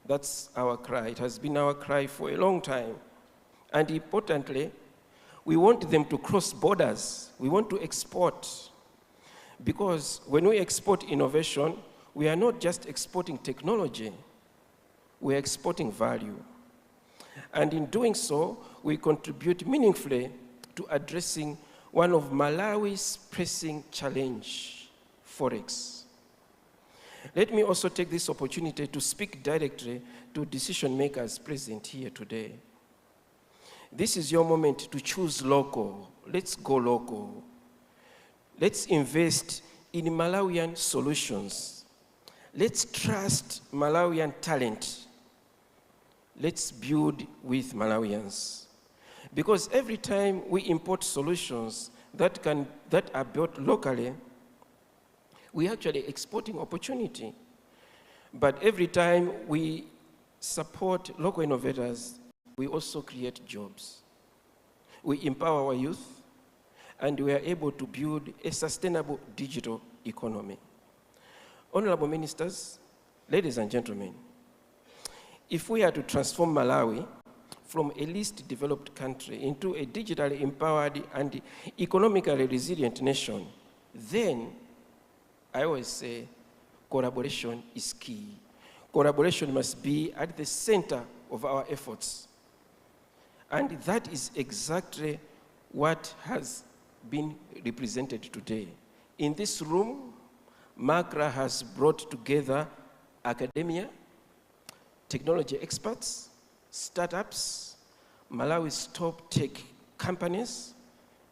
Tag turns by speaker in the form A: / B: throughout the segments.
A: That's our cry. It has been our cry for a long time. And importantly, we want them to cross borders. We want to export. Because when we export innovation, we are not just exporting technology, we are exporting value. And in doing so, we contribute meaningfully to addressing one of Malawi's pressing challenge, Forex. Let me also take this opportunity to speak directly to decision makers present here today. This is your moment to choose local. Let's go local. Let's invest in Malawian solutions. Let's trust Malawian talent. Let's build with Malawians. Because every time we import solutions that are built locally, we're actually exporting opportunity. But every time we support local innovators, we also create jobs. We empower our youth, and we are able to build a sustainable digital economy. Honorable ministers, ladies and gentlemen, if we are to transform Malawi from a least developed country into a digitally empowered and economically resilient nation, then I always say collaboration is key. Collaboration must be at the center of our efforts. And that is exactly what has been represented today. In this room, MACRA has brought together academia, technology experts, startups, Malawi's top tech companies,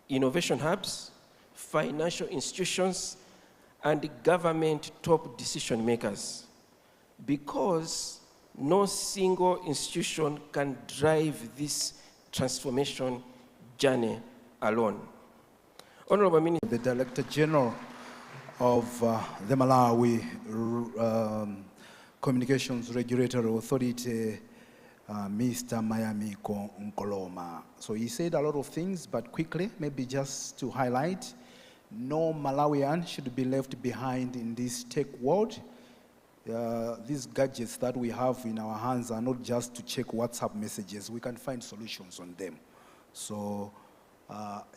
A: innovation hubs, financial institutions, and government top decision makers. Because no single institution can drive this transformation journey alone. Honorable Minister.
B: The Director General of the Malawi Communications Regulatory Authority, Mr. Mayamiko Nkoloma. So he said a lot of things, but quickly, maybe just to highlight, no Malawian should be left behind in this tech world. These gadgets that we have in our hands are not just to check WhatsApp messages. We can find solutions on them. So,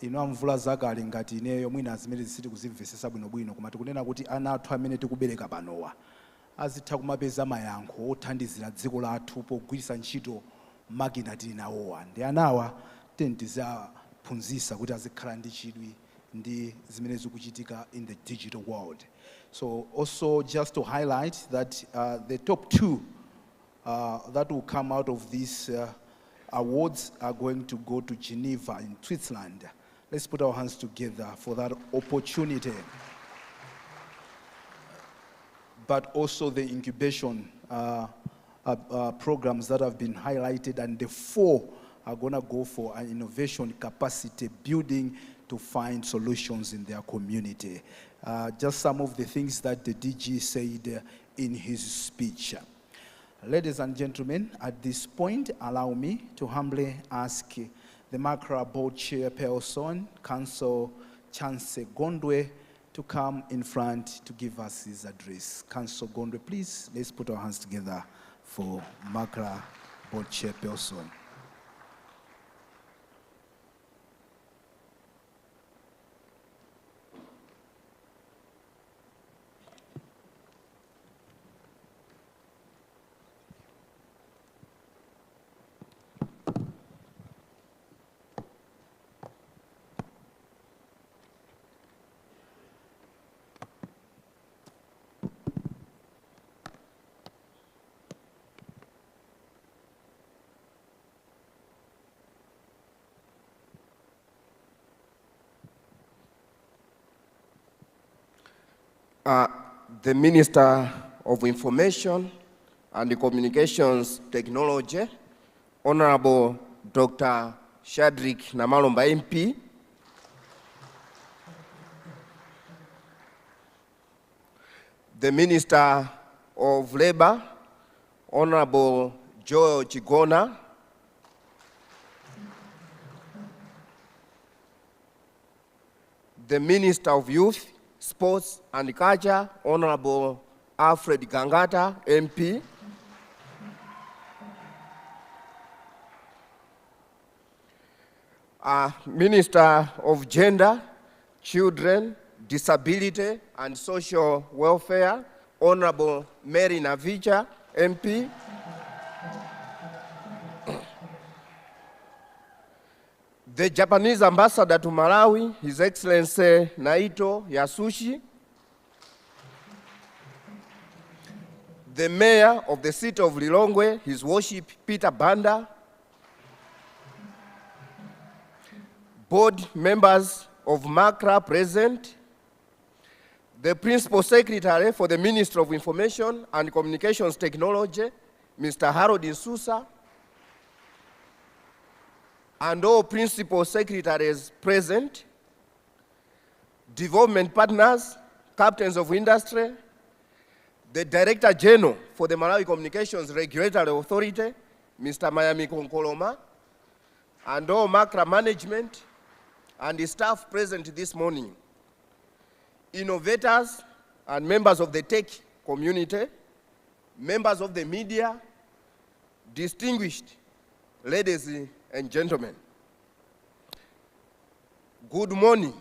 B: mvula zakali ngati ineyo mwina azimene zisiti kuzimvesesa bwinobwino koma tikunena kuti ana athu amene tikubereka panowa azitha kumapeza mayankho othandizira dziko lathu pogwiritsa ntchito makina tili nawowa. Ndi anawa tizaphunzitsa kuti azikhala ndi chidwi ndi zimene zikuchitika in the digital world. So also just to highlight that the top two that will come out of these awards are going to go to Geneva in Switzerland. Let's put our hands together for that opportunity. But also the incubation programs that have been highlighted, and the 4 are going to go for an innovation capacity building to find solutions in their community. Just some of the things that the DG said in his speech. Ladies and gentlemen, at this point, allow me to humbly ask the MACRA Board Chairperson, Council Chance Gondwe, to come in front to give us his address. Council Gondwe, please, let's put our hands together for MACRA Board Chairperson.
C: The Minister of Information and Communications Technology, Honorable Dr. Shadrack Namalomba MP, the Minister of Labor, Honorable Joel Chigona, the Minister of Youth, Sports and Culture, Honorable Alfred Gangata, MP, Minister of Gender, Children, Disability and Social Welfare, Honorable Mary Navicha, MP. The Japanese Ambassador to Malawi, His Excellency Naito Yasushi. The Mayor of the City of Lilongwe, His Worship Peter Banda. Board members of MACRA present. The Principal Secretary for the Ministry of Information and Communications Technology, Mr. Harold Insusa. And all Principal Secretaries present. Development partners, captains of industry, the Director General for the Malawi Communications Regulatory Authority, Mr. Mayamiko Nkoloma, and all MACRA management and the staff present this morning, innovators and members of the tech community, members of the media, distinguished ladies and gentlemen. Good morning.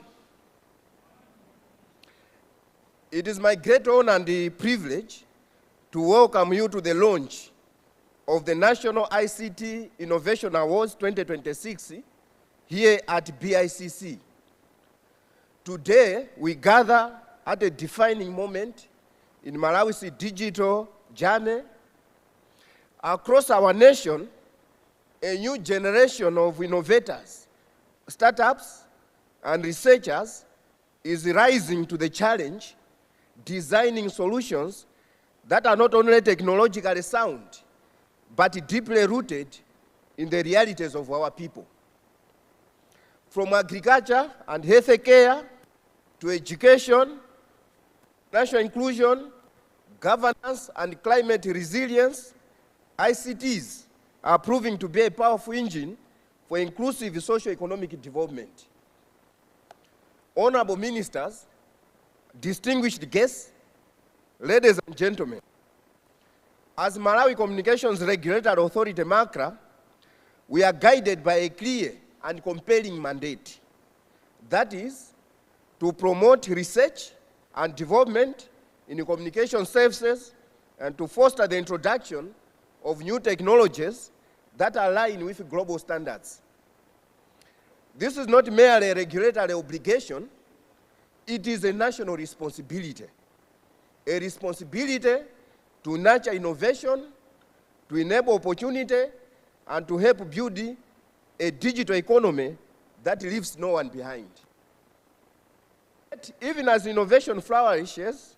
C: It is my great honor and privilege to welcome you to the launch of the National ICT Innovations Awards 2026 here at Bicc. Today, we gather at a defining moment in Malawi's digital journey. Across our nation, a new generation of innovators, startups, and researchers is rising to the challenge, designing solutions that are not only technologically sound, but deeply rooted in the realities of our people. From agriculture and health care to education, national inclusion, governance, and climate resilience, ICTs are proving to be a powerful engine for inclusive socio-economic development. Honorable ministers, distinguished guests, ladies and gentlemen, as Malawi Communications Regulatory Authority, MACRA, we are guided by a clear and compelling mandate. That is, to promote research and development in communication services and to foster the introduction of new technologies that align with global standards. This is not merely a regulatory obligation, it is a national responsibility. A responsibility to nurture innovation, to enable opportunity, and to help build a digital economy that leaves no one behind. But even as innovation flourishes,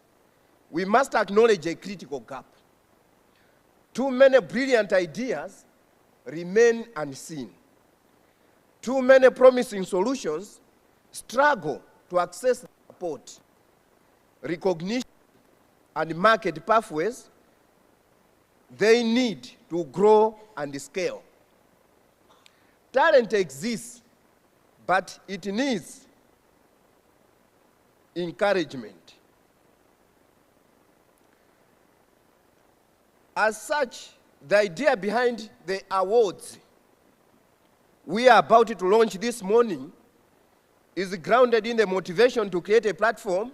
C: we must acknowledge a critical gap. Too many brilliant ideas remain unseen. Too many promising solutions struggle to access support, recognition, and market pathways they need to grow and scale. Talent exists, but it needs encouragement. As such, the idea behind the awards we are about to launch this morning is grounded in the motivation to create a platform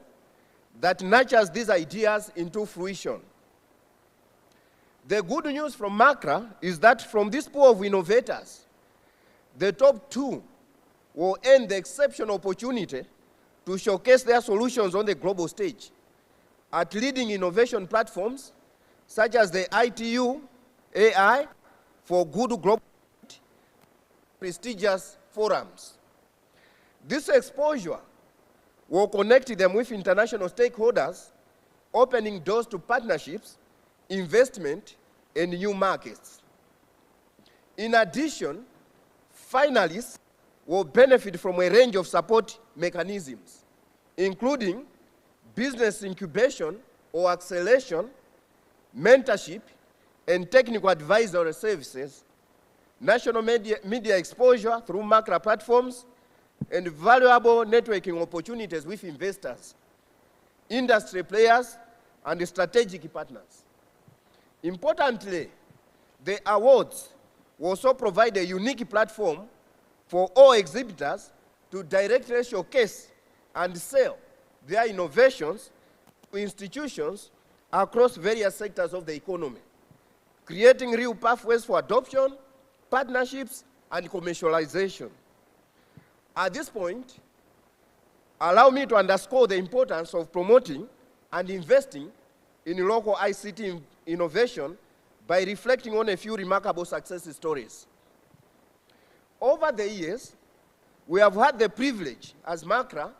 C: that nurtures these ideas into fruition. The good news from MACRA is that from this pool of innovators, the top 2 will earn the exceptional opportunity to showcase their solutions on the global stage at leading innovation platforms such as the ITU AI for Good Global prestigious forums. This exposure will connect them with international stakeholders, opening doors to partnerships, investment, and new markets. In addition, finalists will benefit from a range of support mechanisms, including business incubation or acceleration, mentorship, and technical advisory services, national media exposure through MACRA platforms, and valuable networking opportunities with investors, industry players, and strategic partners. Importantly, the awards will also provide a unique platform for all exhibitors to directly showcase and sell their innovations to institutions across various sectors of the economy, creating real pathways for adoption, partnerships, and commercialization. At this point, allow me to underscore the importance of promoting and investing in local ICT innovation by reflecting on a few remarkable success stories. Over the years, we have had the privilege as MACRA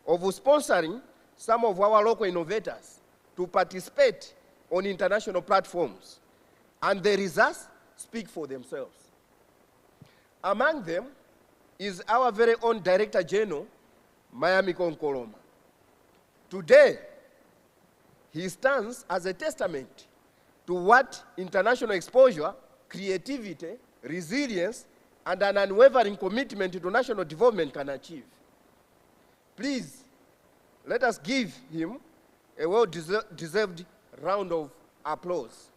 C: of sponsoring some of our local innovators to participate on international platforms, and the results speak for themselves. Among them is our very own Director General, Mayamiko Nkoloma. Today, he stands as a testament to what international exposure, creativity, resilience, and an unwavering commitment to national development can achieve. Please, let us give him a well-deserved round of applause.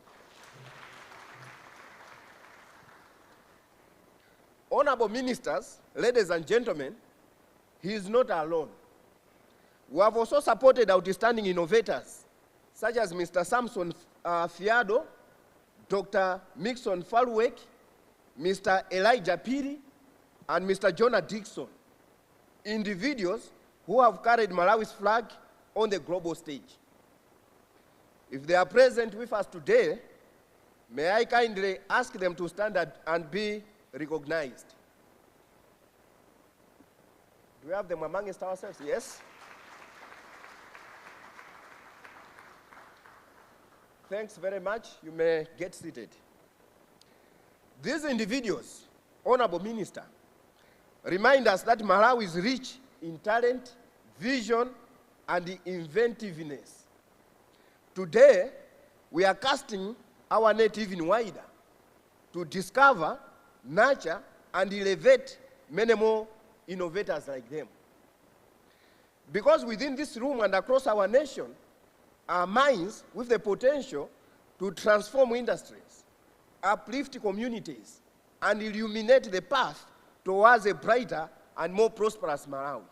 C: Honorable ministers, ladies and gentlemen, he is not alone. We have also supported outstanding innovators, such as Mr. Samson Fiado, Dr. Mixon Falwek, Mr. Elijah Piri, and Mr. Jonah Dixon, individuals who have carried Malawi's flag on the global stage. If they are present with us today, may I kindly ask them to stand and be recognized. Do we have them amongst ourselves? Yes? Thanks very much. You may get seated. These individuals, Honorable Minister, remind us that Malawi is rich in talent, vision, and inventiveness. Today, we are casting our net even wider to discover, nurture, and elevate many more innovators like them. Because within this room and across our nation are minds with the potential to transform industries, uplift communities, and illuminate the path towards a brighter and more prosperous Malawi.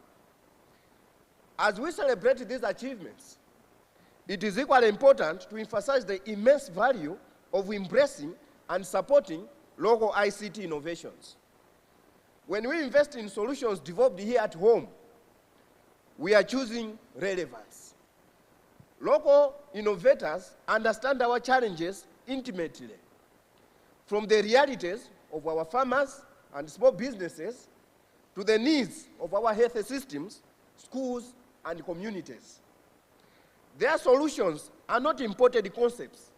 C: As we celebrate these achievements, it is equally important to emphasize the immense value of embracing and supporting local ICT innovations. When we invest in solutions developed here at home, we are choosing relevance. Local innovators understand our challenges intimately, from the realities of our farmers and small businesses to the needs of our health systems, schools, and communities. Their solutions are not imported concepts.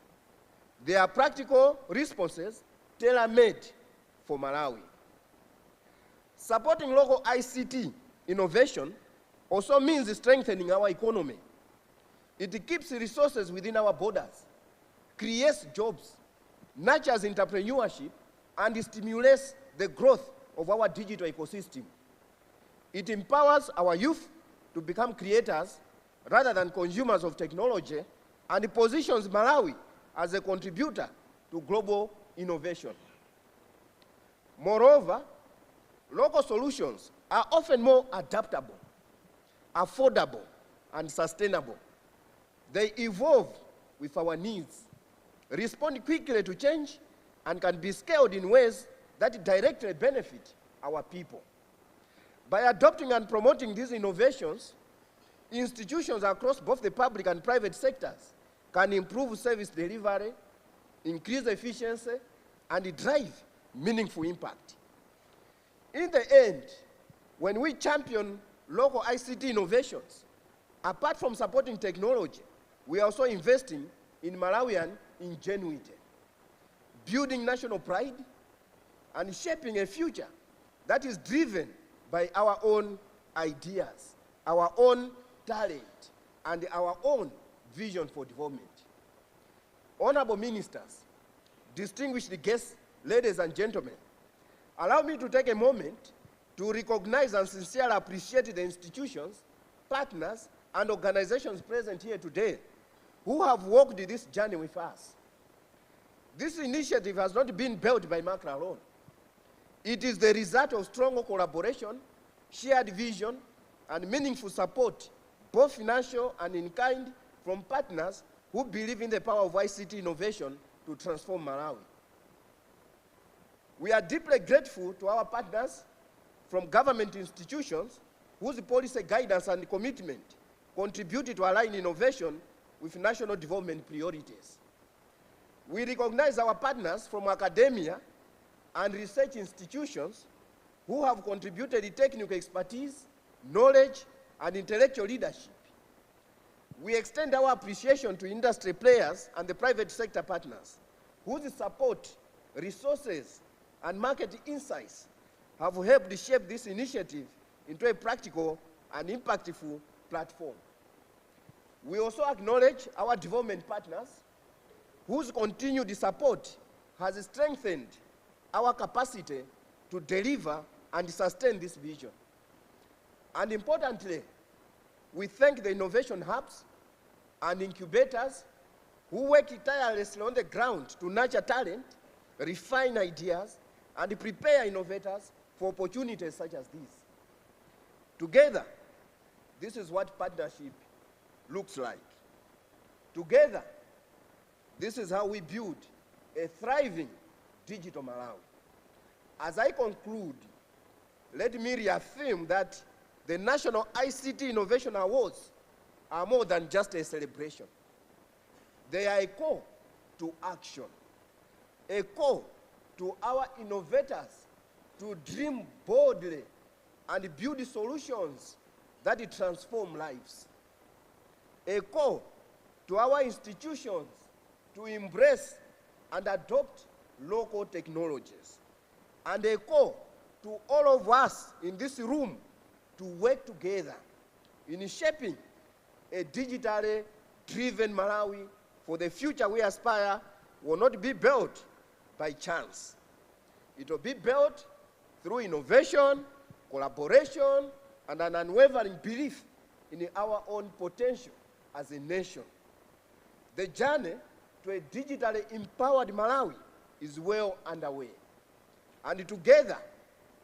C: They are practical responses tailor-made for Malawi. Supporting local ICT innovation also means strengthening our economy. It keeps resources within our borders, creates jobs, nurtures entrepreneurship, and stimulates the growth of our digital ecosystem. It empowers our youth to become creators rather than consumers of technology, and it positions Malawi as a contributor to global innovation. Moreover, local solutions are often more adaptable, affordable, and sustainable. They evolve with our needs, respond quickly to change, and can be scaled in ways that directly benefit our people. By adopting and promoting these innovations, institutions across both the public and private sectors can improve service delivery, increase efficiency, and drive meaningful impact. In the end, when we champion local ICT innovations, apart from supporting technology, we are also investing in Malawian ingenuity, building national pride, and shaping a future that is driven by our own ideas, our own talent, and our own vision for development. Honorable ministers, distinguished guests, ladies and gentlemen, allow me to take a moment to recognize and sincerely appreciate the institutions, partners, and organizations present here today who have walked this journey with us. This initiative has not been built by MACRA alone. It is the result of strong collaboration, shared vision, and meaningful support, both financial and in kind, from partners who believe in the power of ICT innovation to transform Malawi. We are deeply grateful to our partners from government institutions whose policy guidance and commitment contributed to align innovation with national development priorities. We recognize our partners from academia and research institutions who have contributed technical expertise, knowledge, and intellectual leadership. We extend our appreciation to industry players and the private sector partners whose support, resources, and market insights have helped shape this initiative into a practical and impactful platform. We also acknowledge our development partners whose continued support has strengthened our capacity to deliver and sustain this vision. And importantly, we thank the innovation hubs and incubators who work tirelessly on the ground to nurture talent, refine ideas, and prepare innovators for opportunities such as these. Together, this is what partnership looks like. Together, this is how we build a thriving digital Malawi. As I conclude, let me reaffirm that the National ICT Innovation Awards are more than just a celebration. They are a call to action, a call to our innovators to dream boldly and build solutions that transform lives, a call to our institutions to embrace and adopt local technologies, and a call to all of us in this room to work together in shaping a digitally driven Malawi for the future we aspire will not be built by chance. It will be built through innovation, collaboration, and an unwavering belief in our own potential as a nation. The journey to a digitally empowered Malawi is well underway, and together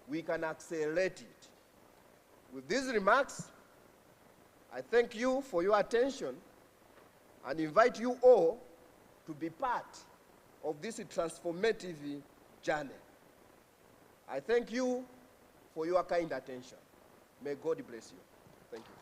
C: we can accelerate it. With these remarks, I thank you for your attention and invite you all to be part of this transformative journey. I thank you for your kind attention. May God bless you. Thank you.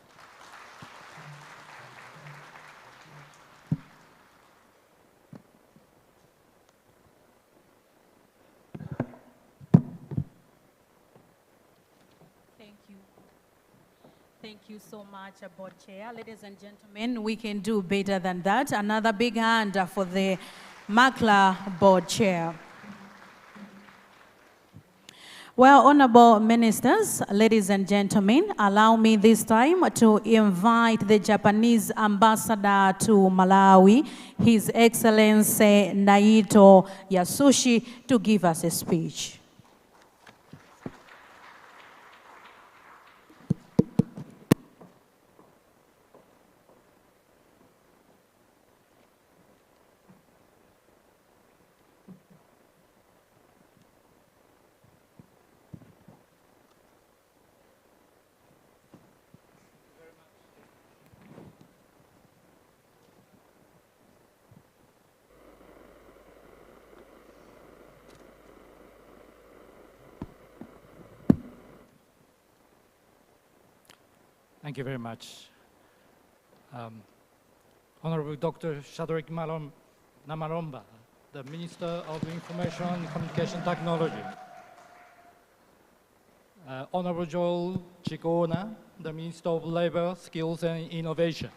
D: Thank you so much, Board Chair. Ladies and gentlemen, we can do better than that. Another big hand for the MACLA Board Chair. Well, honorable ministers, ladies and gentlemen, allow me this time to invite the Japanese ambassador to Malawi, His Excellency Naito Yasushi, to give us a speech.
E: Thank you very much. Honorable Dr. Shadrack Namaromba, the Minister of Information and Communication Technology. Honorable Joel Chikona, the Minister of Labor, Skills and Innovation.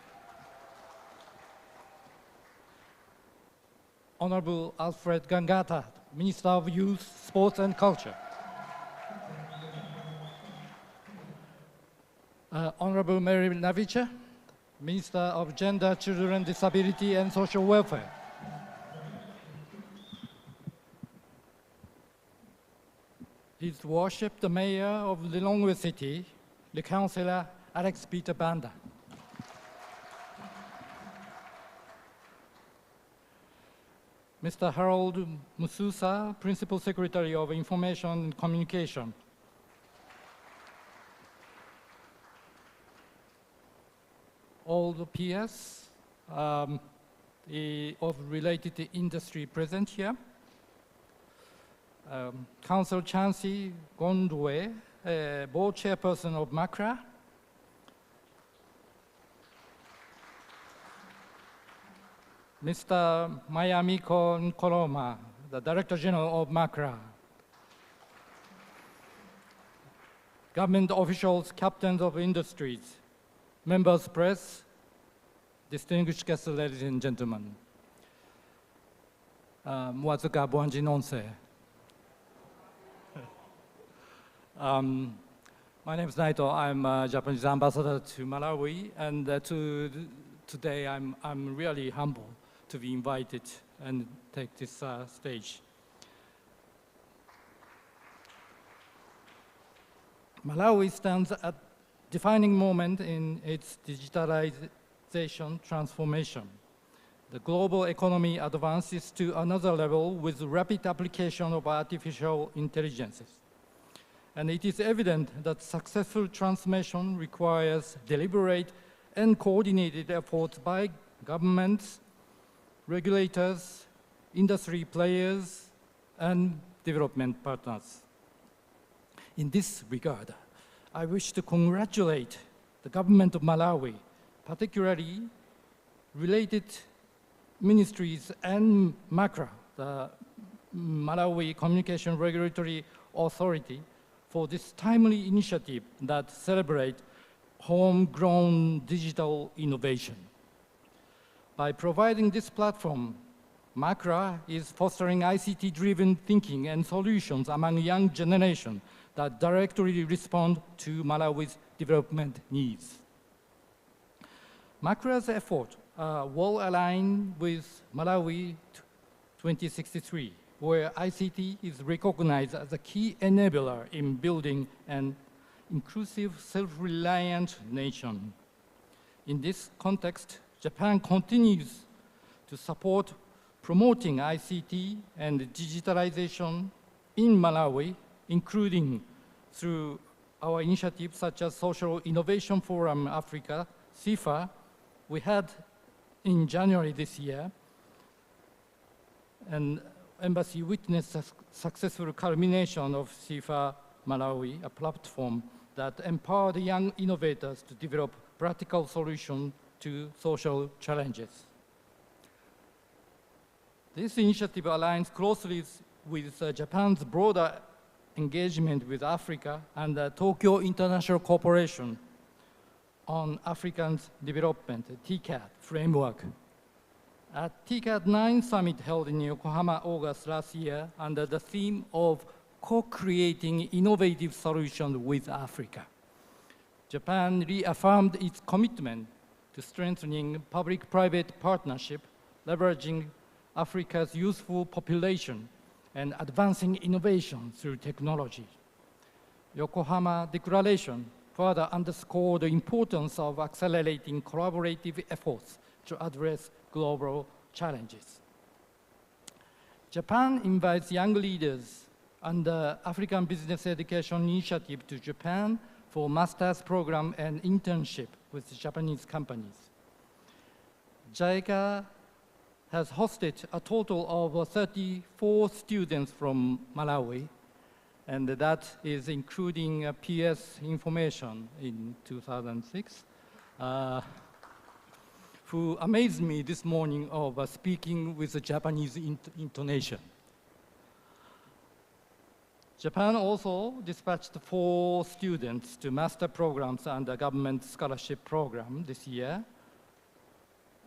E: Honorable Alfred Gangata, Minister of Youth, Sports and Culture. Honorable Mary Navicha, Minister of Gender, Children, Disability and Social Welfare. His Worship, the Mayor of Lilongwe City, the Councillor Alex Peter Banda. Mr. Harold Mususa, Principal Secretary of Information and Communication. All the PS of related industry present here. Council Chancy Gondwe, Board Chairperson of MACRA. Mr. Mayamiko Nkoloma, the Director General of MACRA. Government officials, captains of industries, members press, distinguished guests, ladies and gentlemen. Mwazuka Bwanji Nonse. My name is Naito. I'm a Japanese ambassador to Malawi, and today I'm really humble to be invited and take this stage. Malawi stands at a defining moment in its digitalization transformation. The global economy advances to another level with rapid application of artificial intelligence. And it is evident that successful transformation requires deliberate and coordinated efforts by governments, regulators, industry players, and development partners. In this regard, I wish to congratulate the government of Malawi, particularly related ministries and MACRA, the Malawi Communication Regulatory Authority, for this timely initiative that celebrates homegrown digital innovation. By providing this platform, MACRA is fostering ICT-driven thinking and solutions among young generation that directly respond to Malawi's development needs. MACRA's efforts are well aligned with Malawi 2063, where ICT is recognized as a key enabler in building an inclusive, self-reliant nation. In this context, Japan continues to support promoting ICT and digitalization in Malawi, including through our initiatives such as Social Innovation Forum Africa, CIFA, we had in January this year, and Embassy witnessed a successful culmination of CIFA Malawi, a platform that empowered young innovators to develop practical solutions to social challenges. This initiative aligns closely with Japan's broader engagement with Africa and the Tokyo International Corporation on African's Development, TCAD framework. At TCAD 9 summit held in Yokohama August last year under the theme of co-creating innovative solutions with Africa, Japan reaffirmed its commitment to strengthening public-private partnership, leveraging Africa's youthful population, and advancing innovation through technology. Yokohama Declaration further underscored the importance of accelerating collaborative efforts to address global challenges. Japan invites young leaders under African Business Education Initiative to Japan for master's program and internship with Japanese companies. JICA has hosted a total of 34 students from Malawi, and that is including PS information in 2006, who amazed me this morning of speaking with a Japanese intonation. Japan also dispatched 4 students to master programs under government scholarship program this year,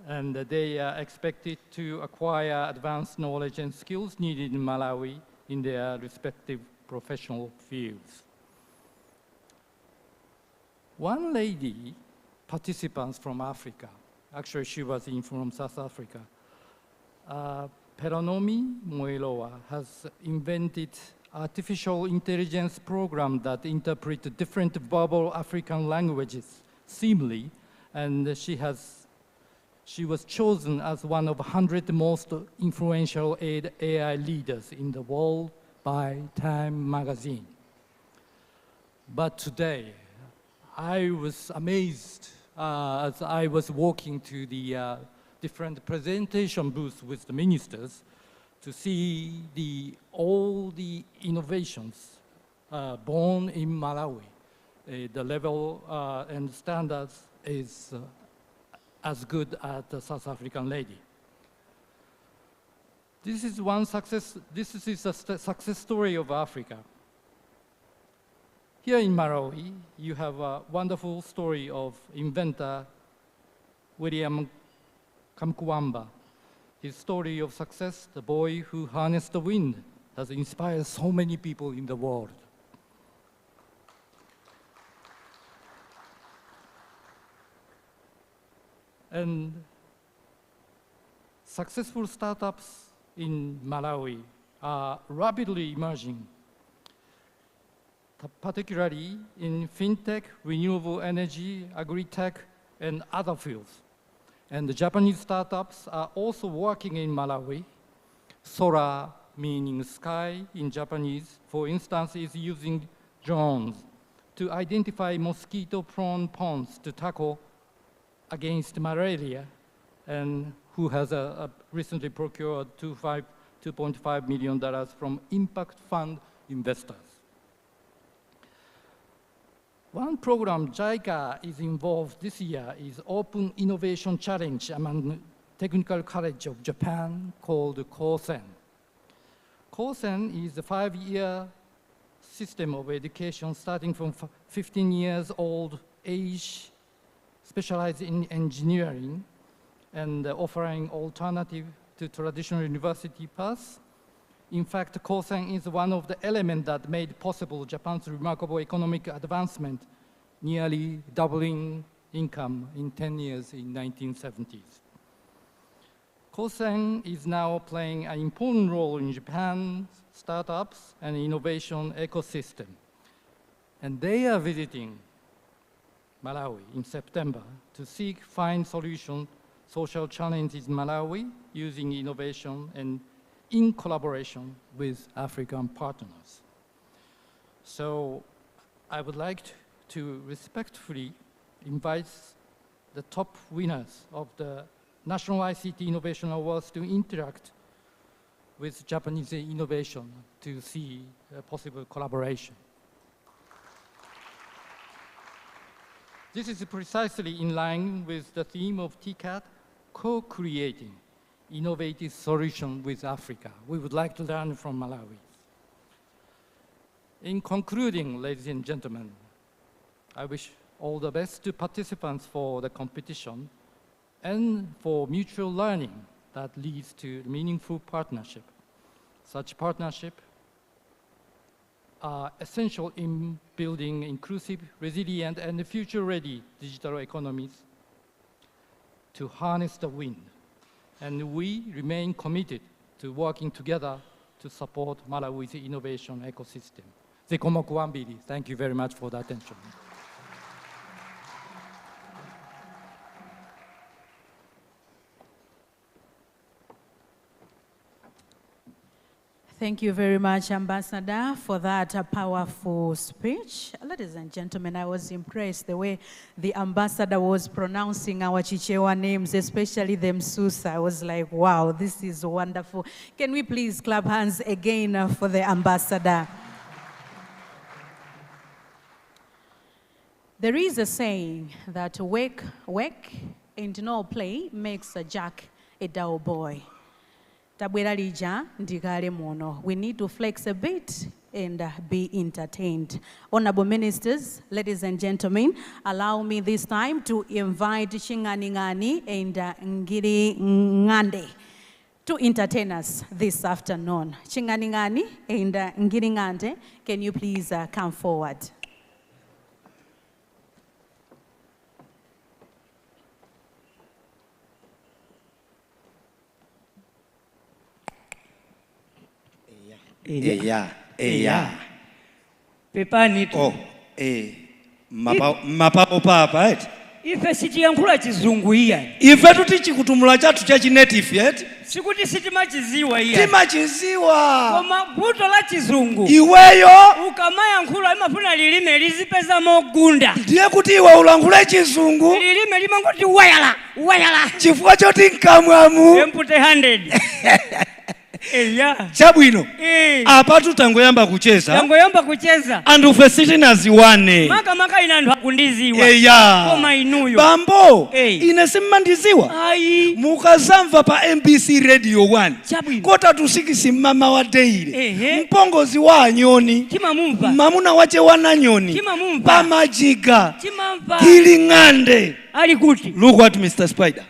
E: and they are expected to acquire advanced knowledge and skills needed in Malawi in their respective professional fields. One lady participant from Africa, actually she was from South Africa, Peronomi Moiloa, has invented artificial intelligence program that interpret different verbal African languages seamlessly, and she has She was chosen as one of 100 most influential AI leaders in the world by Time magazine. But today, I was amazed as I was walking to the different presentation booths with the ministers to see all the innovations born in Malawi. The level and standards is as good as the South African lady. This is a success story of Africa. Here in Malawi, you have a wonderful story of inventor William Kamkwamba. His story of success, the boy who harnessed the wind, has inspired so many people in the world. And successful startups in Malawi are rapidly emerging, particularly in fintech, renewable energy, agri-tech, and other fields. And the Japanese startups are also working in Malawi. Sora, meaning sky in Japanese, for instance, is using drones to identify mosquito-prone ponds to tackle against malaria, and who has recently procured $2.5 million from impact fund investors. One program JICA is involved this year is Open Innovation Challenge among Technical College of Japan called KOSEN. KOSEN is a 5-year system of education starting from 15 years old age, specialized in engineering and offering alternative to traditional university paths. In fact, KOSEN is one of the elements that made possible Japan's remarkable economic advancement, nearly doubling income in 10 years in 1970s. KOSEN is now playing an important role in Japan's startups and innovation ecosystem. And they are visiting Malawi in September to find solutions, social challenges in Malawi using innovation and in collaboration with African partners. So I would like to respectfully invite the top winners of the National ICT Innovation Awards to interact with Japanese innovation to see a possible collaboration. This is precisely in line with the theme of TCAT, co-creating innovative solutions with Africa. We would like to learn from Malawi. In concluding, ladies and gentlemen, I wish all the best to participants for the competition and for mutual learning that leads to meaningful partnership. Such partnership are essential in building inclusive, resilient, and future-ready digital economies to harness the wind. And we remain committed to working together to support Malawi's innovation ecosystem. Thank you very much for the attention.
D: Thank you very much, Ambassador, for that powerful speech. Ladies and gentlemen, I was impressed the way the ambassador was pronouncing our Chichewa names, especially the Msusa. I was like, wow, this is wonderful. Can we please clap hands again for the ambassador? There is a saying that work and no play makes a jack a dull boy. We need to flex a bit and be entertained. Honorable ministers, ladies and gentlemen, allow me this time to invite Shinganingani and Ngiri Ngande to entertain us this afternoon. Shinganingani and Ngiri Ngande, can you please come forward?
F: Yeah. Pepani. Oh, mapa right? Ife sitiyankhula chizungu iya.
G: Ife tuti chikutumula chathu cha chinetive yet.
F: Sikuti sitimachiziwa iya.
G: Timachiziwa.
F: Koma vuto la chizungu.
G: Iweyo
F: ukamayankhula imafuna lilime lizipeza mogunda.
G: Ndiye kuti iwe ulankhule chizungu.
F: Lilime limangoti wayala.
G: Chifukwa choti nkamwamu.
F: Empute 100.
G: Chabwino. Apa tutangoyamba kucheza. Andu fe sitinaziwane.
F: Maka ina anthu akundiziwa. Koma inuyo.
G: Bambo. Ine simmandiziwa. Mukazamva pa MBC Radio 1. Kota tusikisi mama wa Deire. Mpongozi wa anyoni. Mamuna wache wananyoni. Pamajiga. Kiling'ande.
F: Alikuti.
G: Look at Mr. Spider.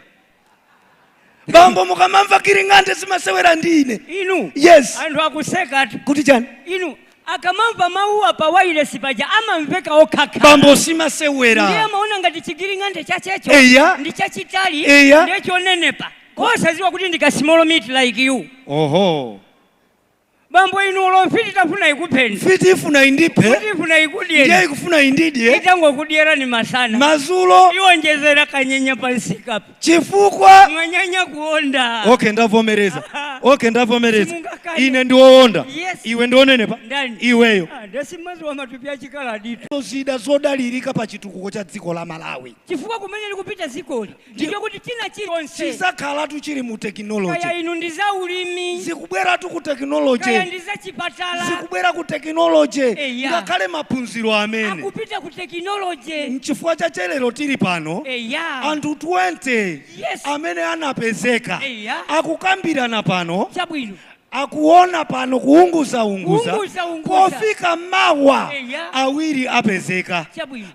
G: Bambo mukamamva Kiling'ande simasewera ndine.
F: Inu.
G: Yes.
F: Anthu akuseka ati.
G: Kuti chani?
F: Inu. Akamamva mawu apa waile sipaja amamveka okaka.
G: Bambo simasewera.
F: Ndiye maona ngati Kiling'ande chachecho.
G: Ndi
F: chachitali.
G: Ndiye
F: chonenepa. Kosaziwa kuti ndika small meat like you.
G: Oho.
F: Bambo inu olomfiti tafuna ikupeni.
G: Fiti ifuna indipe.
F: Fiti ifuna ikudie.
G: Ndiye ikufuna indidie.
F: Itango kudiera ni masana.
G: Mazulo.
F: Iwonjezera kanyenya pansika.
G: Chifukwa.
F: Mwanyanya kuonda.
G: Okay, ndavomereza. Ine ndiwoonda. Iwe ndionenepa. Iweyo.
F: Ndesi mwazi wa matupia chikala ditu.
G: Zida zodalirika pa chitukuko cha dziko la Malawi.
F: Chifukwa kumene likupita zikoli. Ndiyo kuti china chilonse.
G: Sizakhala tuchiri mu technology.
F: Kaya inu ndiza ulimi.
G: Zikubwera tu ku technology.
F: Kaya ndiza chipatala.
G: Zikubwera ku technology. Ngakhale maphunziro amene.
F: Akupita ku technology.
G: Nchifukwa cha chelero tili pano. Anthu 20 amene anapezeka. Akukambirana pano.
F: Chabwino.
G: Akuona pano kuunguza kofika mawa awiri apezeka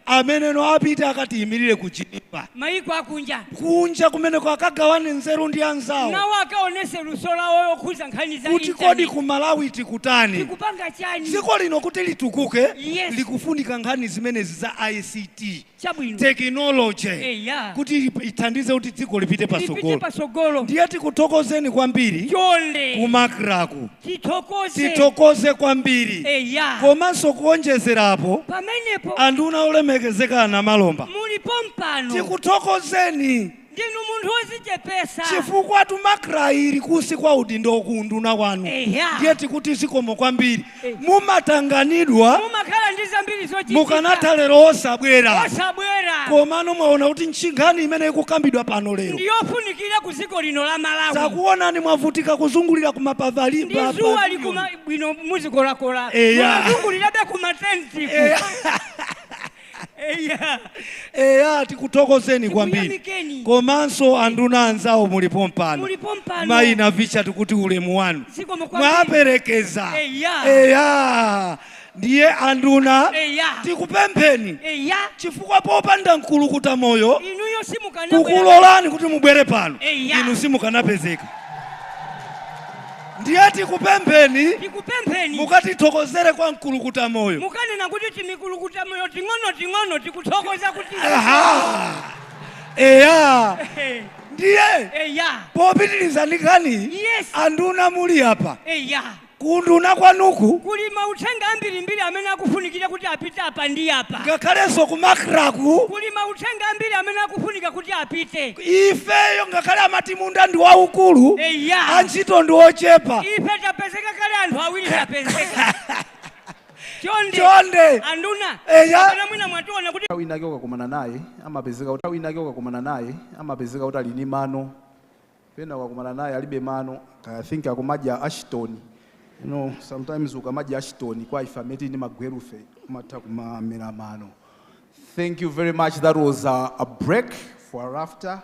G: amene no apita akatiyimirire kuchinipa
F: maiko
G: kunja kumene kwakagawane nzeru ndi anzawo
F: nawo akaonese lusola oyo khuza nkhani za
G: kuti kodi ku Malawi tikutani
F: tikupanga chani
G: dziko lino kuti litukuke likufunika nkhani zimenezi za ICT technology kuti ithandize kuti dziko lipite pasogolo ndiye tikuthokozeni kwambiri kumakraku titokoze kwambiri komanso kuonjezerapo anduna olemekezeka na malomba tikuthokozeni
F: ndinu munthu wozichepesa
G: chifukwa tumakrairi kusi kwa udindo okunduna kwanu ndiye tikuti zikomo kwambiri mumatanganidwa
F: mumakhala ndi zambiri zochitika
G: mukanatha lero osabwera komano mwaona kuti nchingani imene ikukambidwa pano lero
F: ndiyofunikira ku dziko lino la Malawi
G: takuonani mwavutika kuzungulira ku mapavalimba
F: ndi zuwa likuma bwino muzikolakola muzungulirabe ku matenti
G: tikuthokozeni kwambiri komanso anduna anzawo mulipo mpano mayina vicha tikuti ulemu wanu mwaperekeza ndiye anduna tikupempheni chifukwa popanda mkulukuta moyo kukulolani kuti mubwere pano inu simukanapezeka ndiye tikupempheni mukatithokozere kwa mkulukuta moyo
F: mukanena kuti timikulukuta moyo ting'ono tikuthokoza kuti
G: ndiye popitiliza nikani anduna muli apa kunduna kwanuku
F: kuli mauthenga ambirimbiri amene akufunikira kuti apite apa ndi apa
G: ngakhalenso kumakraku
F: kuli mauthenga ambiri amene akufunika kuti apite
G: ifeyo ngakhale amati munda ndi waukulu antchito ndi ochepa
F: ife tapezeka kale anthu awiri tapezeka
G: chonde
F: anduna kana mwina mwationa kuti
B: winake ukakumana naye amapezeka kuti ali ni mano pena ukakumana naye alibe mano I think akumadya Ashton. You know, sometimes ukamaji Ashton kwa ifameti ni magwerufe kumata kumamera mano. Thank you very much. That was a break for after.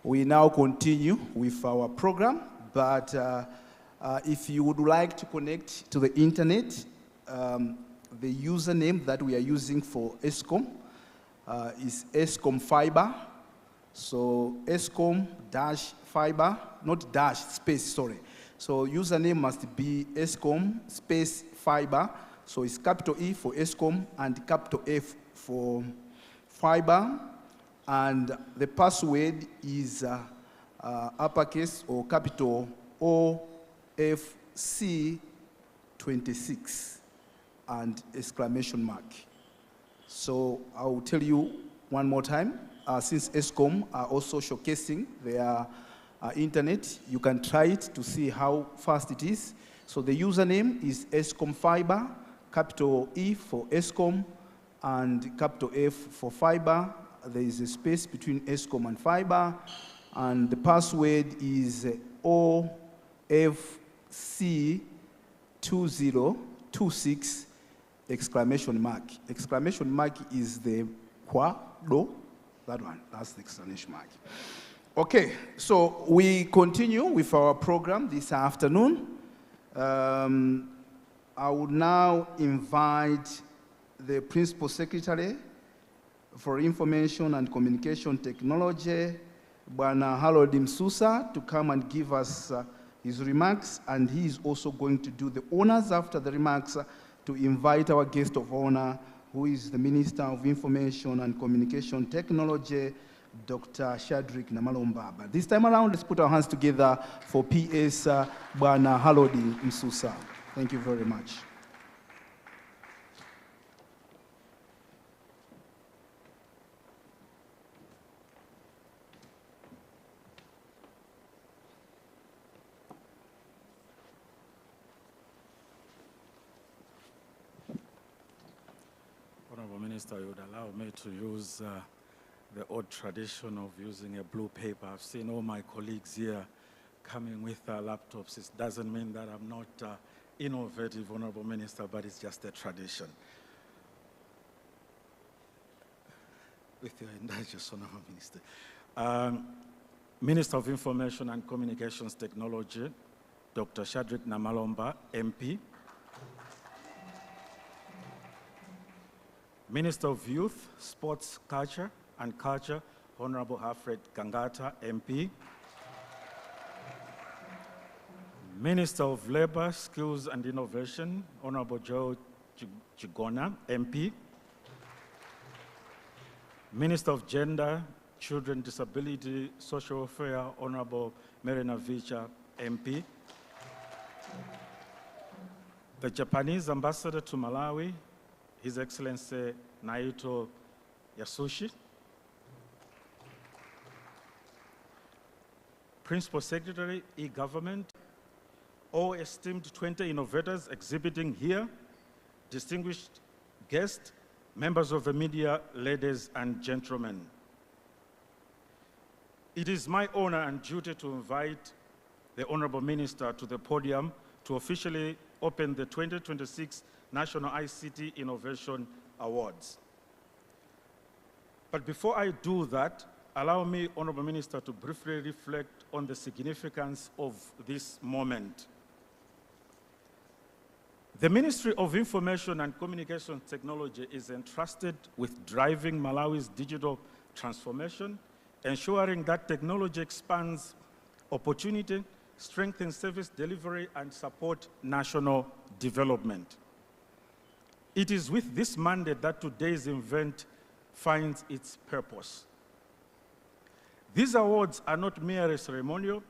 B: We now continue with our program, but if you would like to connect to the internet, the username that we are using for ESCOM is ESCOM Fiber. So ESCOM-Fiber, not dash, space, sorry. So username must be ESCOM space fiber. So it's capital E for ESCOM and capital F for fiber. And the password is uppercase or capital OFC26 and exclamation mark. So I'll tell you one more time. since ESCOM are also showcasing their internet, you can try it to see how fast it is. So the username is ESCOM Fiber, capital E for ESCOM, and capital F for Fiber. There is a space between ESCOM and Fiber, and the password is OFC2026 exclamation mark. Exclamation mark is the do, that one, that's the exclamation mark. Okay, so we continue with our program this afternoon. I would now invite the Principal Secretary for Information and Communication Technology, Bwana Harold Msusa, to come and give us his remarks, and he is also going to do the honors after the remarks to invite our guest of honor, who is the Minister of Information and Communication Technology, Dr. Shadrack Namalomba. But this time around, let's put our hands together for PS Bwana Harold Msusa. Thank you very much.
H: Honorable Minister, you would allow me to use the old tradition of using a blue paper. I've seen all my colleagues here coming with laptops. It doesn't mean that I'm not innovative, Honorable Minister, but it's just a tradition. With your indulgence, Honorable Minister. Minister of Information and Communications Technology, Dr. Shadrack Namalomba, MP. Minister of Youth, Sports, Culture, Honorable Alfred Kangata, MP. Minister of Labor, Skills and Innovation, Honorable Joe Chigona, MP. Minister of Gender, Children, Disability, Social Welfare, Honorable Marina Vicha, MP. The Japanese Ambassador to Malawi, His Excellency Naito Yasushi. Principal Secretary, E-Government, all esteemed 20 innovators exhibiting here, distinguished guests, members of the media, ladies and gentlemen. It is my honor and duty to invite the Honorable Minister to the podium to officially open the 2026 National ICT Innovation Awards. But before I do that, allow me, Honorable Minister, to briefly reflect on the significance of this moment. The Ministry of Information and Communication Technology is entrusted with driving Malawi's digital transformation, ensuring that technology expands opportunity, strengthens service delivery, and support national development. It is with this mandate that today's event finds its purpose. These awards are not merely ceremonial,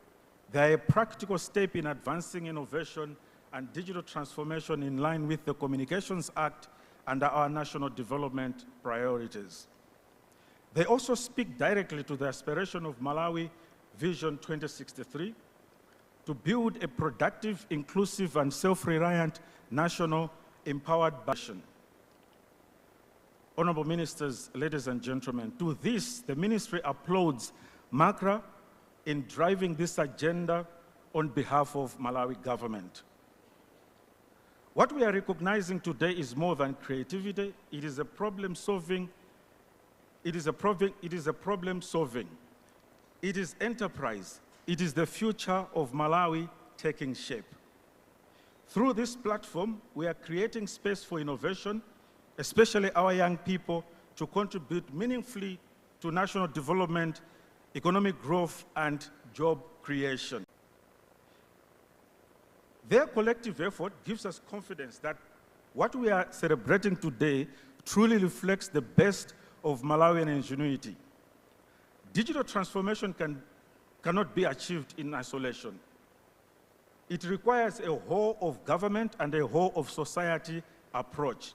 H: they are a practical step in advancing innovation and digital transformation in line with the Communications Act and our national development priorities. They also speak directly to the aspiration of Malawi Vision 2063 to build a productive, inclusive, and self-reliant national empowered nation. Honorable Ministers, ladies and gentlemen, to this, the Ministry applauds MACRA in driving this agenda on behalf of Malawi government. What we are recognizing today is more than creativity, it is a problem solving, it is enterprise, it is the future of Malawi taking shape. Through this platform, we are creating space for innovation, especially our young people, to contribute meaningfully to national development, economic growth, and job creation. Their collective effort gives us confidence that what we are celebrating today truly reflects the best of Malawian ingenuity. Digital transformation cannot be achieved in isolation. It requires a whole of government and a whole of society approach.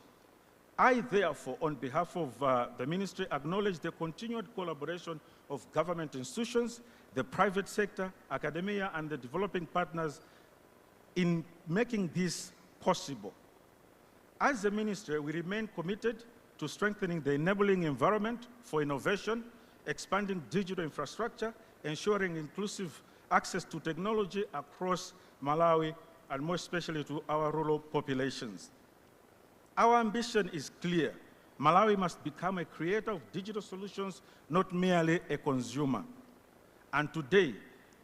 H: I, therefore, on behalf of the ministry, acknowledge the continued collaboration of government institutions, the private sector, academia, and the developing partners in making this possible. As a ministry, we remain committed to strengthening the enabling environment for innovation, expanding digital infrastructure, ensuring inclusive access to technology across Malawi, and more especially to our rural populations. Our ambition is clear. Malawi must become a creator of digital solutions, not merely a consumer. And today,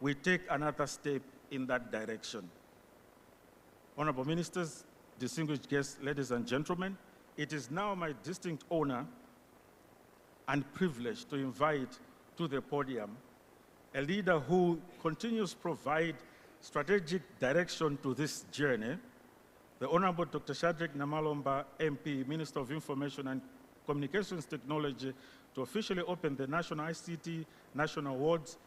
H: we take another step in that direction. Honorable Ministers, distinguished guests, ladies and gentlemen, it is now my distinct honor and privilege to invite to the podium a leader who continues to provide strategic direction to this journey, the Honorable Dr. Shadrack Namalomba, MP, Minister of Information and Communications Technology, to officially open the National ICT National Awards.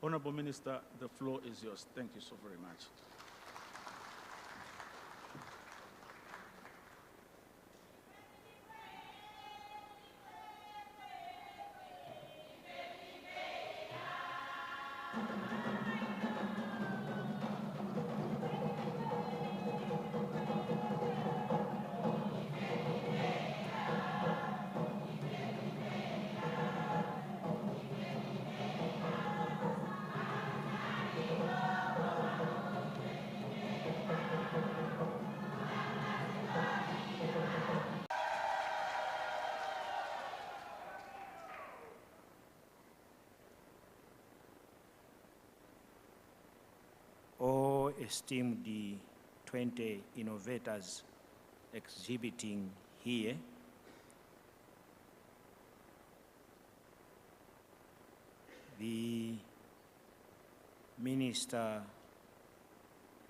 H: Honorable Minister, the floor is yours. Thank you so very much.
I: All esteemed 20 innovators exhibiting here, the Minister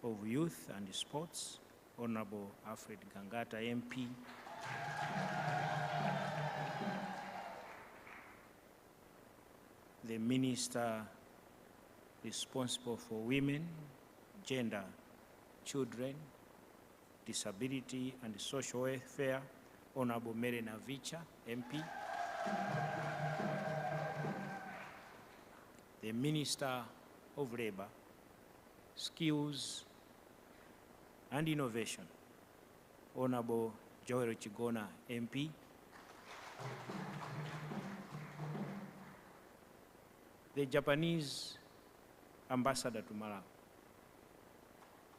I: of Youth and Sports, Honorable Alfred Gangata, MP, the Minister responsible for women, gender, children, disability and social welfare, Honorable Melena Vicha, MP, the Minister of Labor, Skills and Innovation, Honorable Joel Chigona, MP, the Japanese Ambassador to Malawi,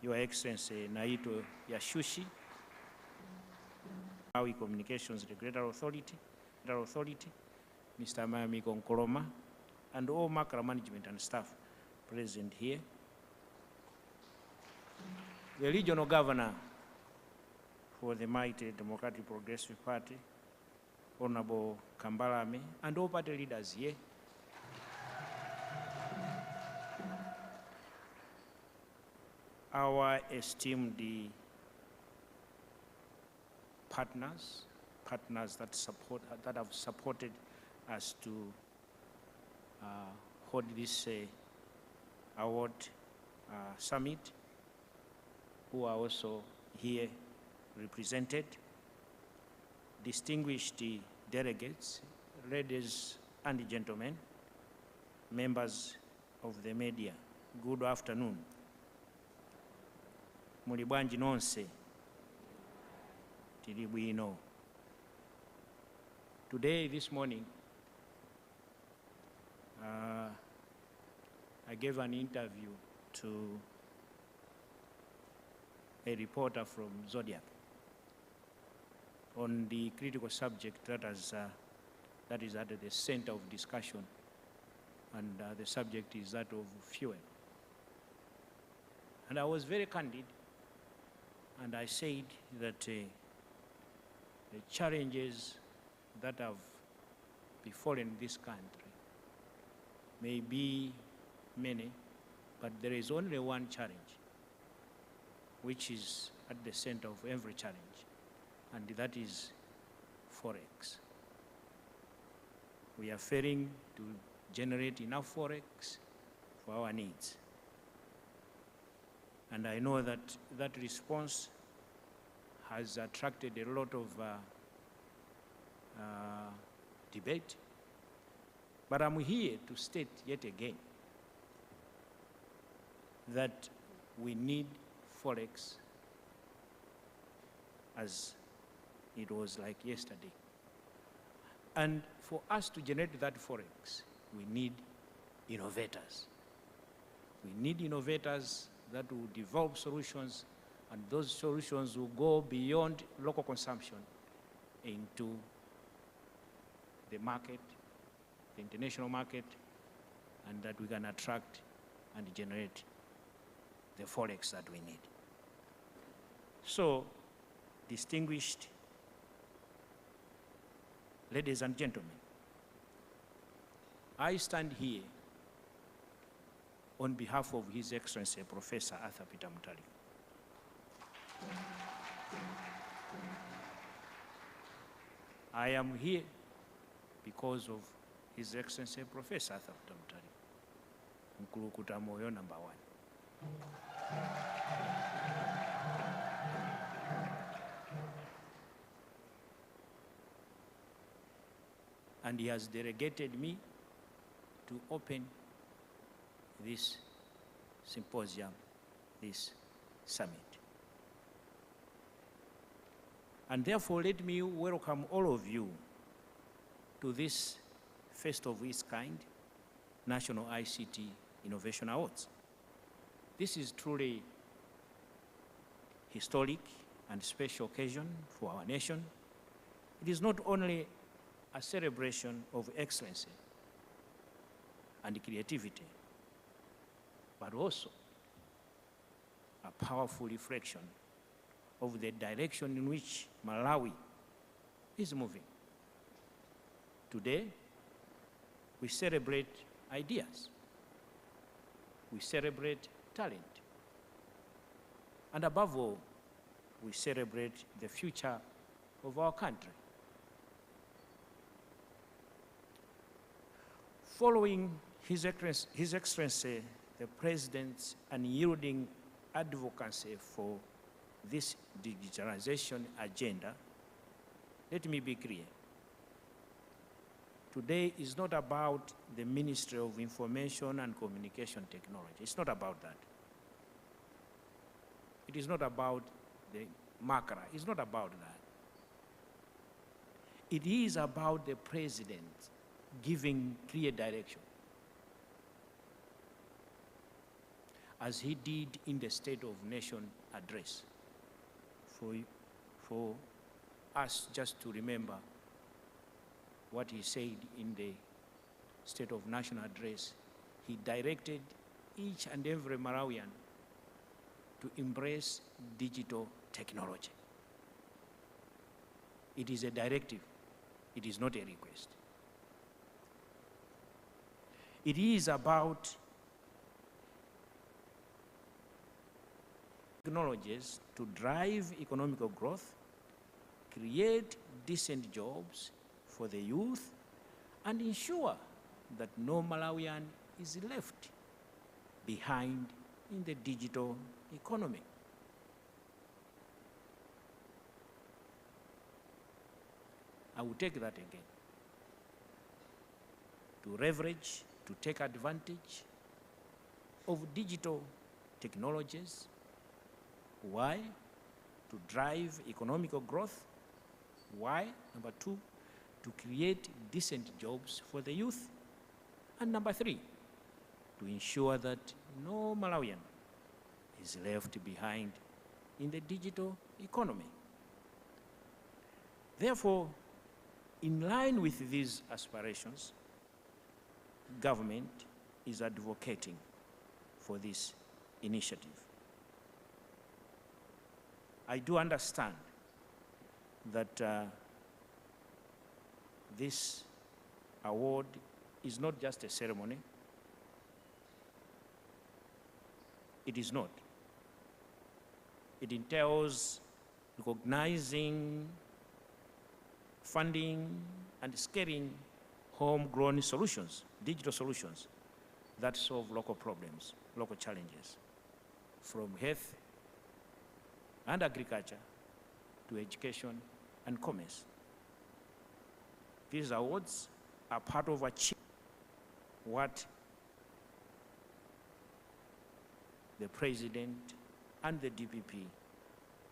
I: Your Excellency Naito Yashushi, Malawi Communications Regulatory Authority, Mr. Mayami Nkoloma, and all Makara management and staff present here, the regional governor for the mighty Democratic Progressive Party, Honorable Kambalame, and all party leaders here, our esteemed partners that have supported us to hold this award summit, who are also here represented, distinguished delegates, ladies and gentlemen, members of the media, good afternoon. Muli bwanji nonse, tili bwino. Today, this morning, I gave an interview to a reporter from Zodiac on the critical subject that is at the center of discussion, and the subject is that of fuel. And I was very candid, and I said that the challenges that have befallen this country may be many, but there is only one challenge which is at the center of every challenge, and that is Forex. We are failing to generate enough Forex for our needs. And I know that that response has attracted a lot of debate. But I'm here to state yet again that we need Forex as it was like yesterday. And for us to generate that Forex, we need innovators. We need innovators that will develop solutions, and those solutions will go beyond local consumption into the market, the international market, and that we can attract and generate the Forex that we need. So, distinguished ladies and gentlemen, I stand here on behalf of His Excellency Professor Arthur Peter Mutali. I am here because of His Excellency Professor Arthur Peter Mutali, Nkulukuta Moyo #1. And he has delegated me to open this symposium, this summit. And therefore, let me welcome all of you to this first of its kind, National ICT Innovation Awards. This is truly historic and special occasion for our nation. It is not only a celebration of excellency and creativity, but also a powerful reflection of the direction in which Malawi is moving. Today, we celebrate ideas. We celebrate talent. And above all, we celebrate the future of our country. Following His Excellency, the President's unyielding advocacy for this digitalization agenda, let me be clear. Today is not about the Ministry of Information and Communication Technology. It's not about that. It is not about the MACRA. It's not about that. It is about the President giving clear direction, as he did in the State of Nation address. For us just to remember what he said in the State of Nation address, he directed each and every Malawian to embrace digital technology. It is a directive. It is not a request. It is about technologies to drive economical growth, create decent jobs for the youth, and ensure that no Malawian is left behind in the digital economy. I will take that again. To leverage, to take advantage of digital technologies. Why? To drive economical growth. Why? Number 2, to create decent jobs for the youth. And number 3, to ensure that no Malawian is left behind in the digital economy. Therefore, in line with these aspirations, government is advocating for this initiative. I do understand that this award is not just a ceremony. It is not. It entails recognizing, funding, and scaling homegrown solutions, digital solutions that solve local problems, local challenges, from health and agriculture to education and commerce. These awards are part of achieving what the President and the DPP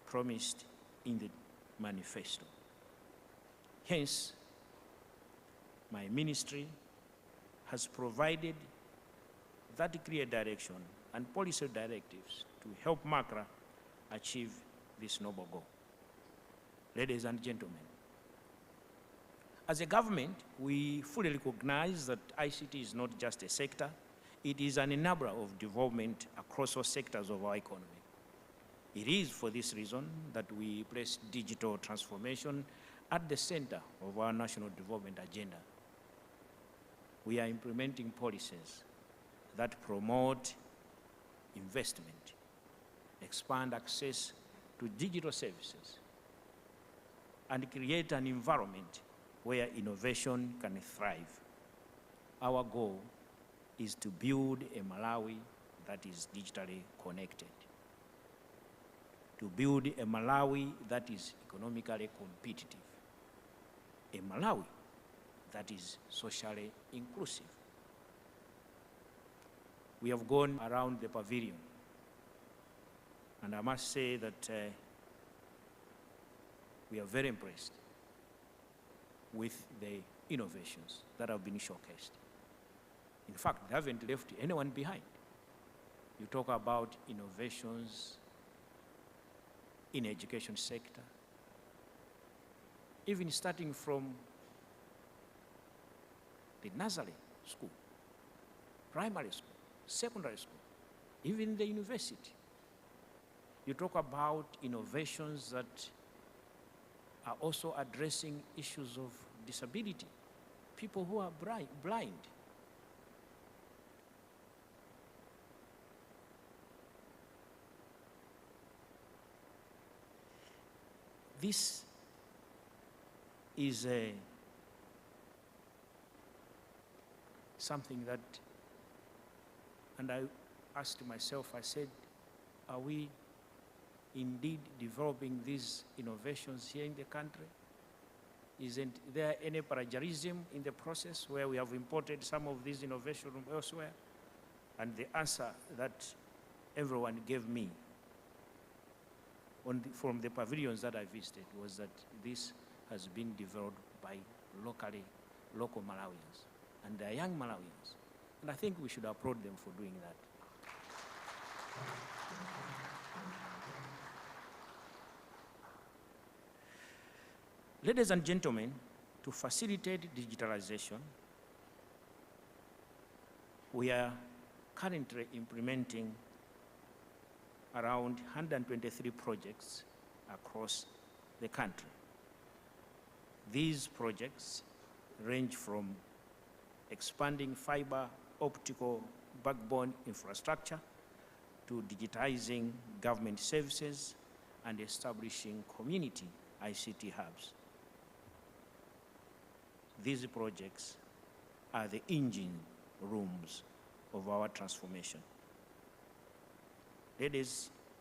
I: promised in the manifesto. Hence, my ministry has provided that clear direction and policy directives to help MACRA achieve this noble goal. Ladies and gentlemen, as a government, we fully recognize that ICT is not just a sector, it is an enabler of development across all sectors of our economy. It is for this reason that we place digital transformation at the center of our national development agenda. We are implementing policies that promote investment, expand access to digital services, and create an environment where innovation can thrive. Our goal is to build a Malawi that is digitally connected, to build a Malawi that is economically competitive, a Malawi that is socially inclusive. We have gone around the pavilion, and I must say that we are very impressed with the innovations that have been showcased. In fact, they haven't left anyone behind. You talk about innovations in the education sector, even starting from the nursery school, primary school, secondary school, even the university. You talk about innovations that are also addressing issues of disability, people who are blind. This is something that, and I asked myself, I said, are we indeed developing these innovations here in the country? Isn't there any plagiarism in the process where we have imported some of these innovations from elsewhere? And the answer that everyone gave me from the pavilions that I visited was that this has been developed by local Malawians, and they are young Malawians. And I think we should applaud them for doing that. Ladies and gentlemen, to facilitate digitalization, we are currently implementing around 123 projects across the country. These projects range from expanding fiber optical backbone infrastructure to digitizing government services and establishing community ICT hubs. These projects are the engine rooms of our transformation.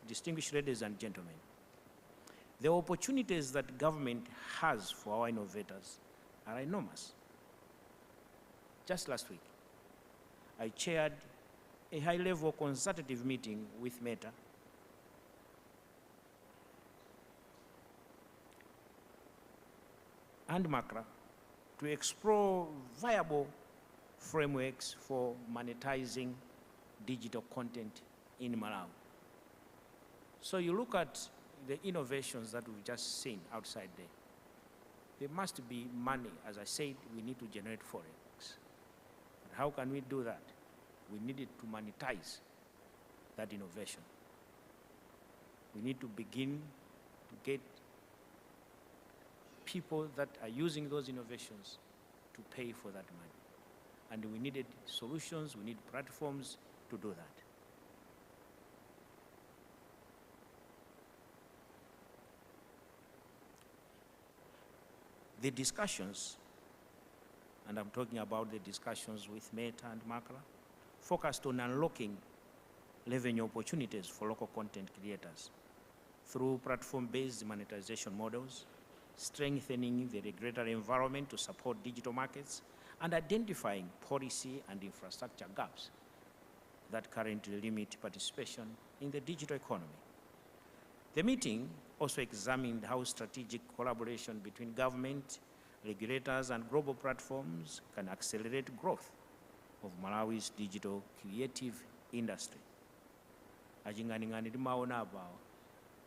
I: Distinguished ladies and gentlemen, the opportunities that government has for our innovators are enormous. Just last week, I chaired a high-level consultative meeting with Meta and MACRA to explore viable frameworks for monetizing digital content in Malawi. So you look at the innovations that we've just seen outside there. There must be money. As I said, we need to generate forex. But how can we do that? We need to monetize that innovation. We need to begin to get people that are using those innovations to pay for that money. And we needed solutions, we need platforms to do that. The discussions, and I'm talking about the discussions with Meta and MACRA, focused on unlocking revenue opportunities for local content creators through platform-based monetization models, strengthening the regulatory environment to support digital markets, and identifying policy and infrastructure gaps that currently limit participation in the digital economy. The meeting also examined how strategic collaboration between government, regulators, and global platforms can accelerate growth of Malawi's digital creative industry. Ajingani limaona abawo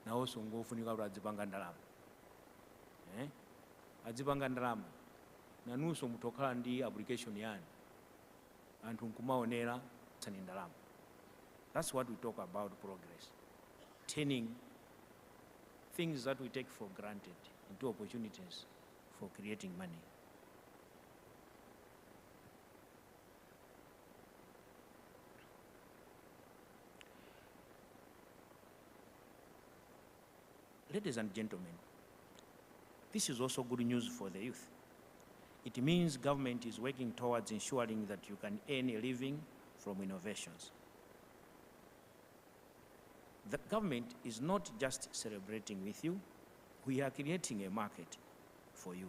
I: nawo songofunika kuti adzipanga ndalama. Adzipanga ndalama nanuso mutokhala ndi application yanu anthu nkumaonera tsani ndalama. That's what we talk about progress, turning things that we take for granted into opportunities for creating money. Ladies and gentlemen, this is also good news for the youth. It means government is working towards ensuring that you can earn a living from innovations. The government is not just celebrating with you, we are creating a market for you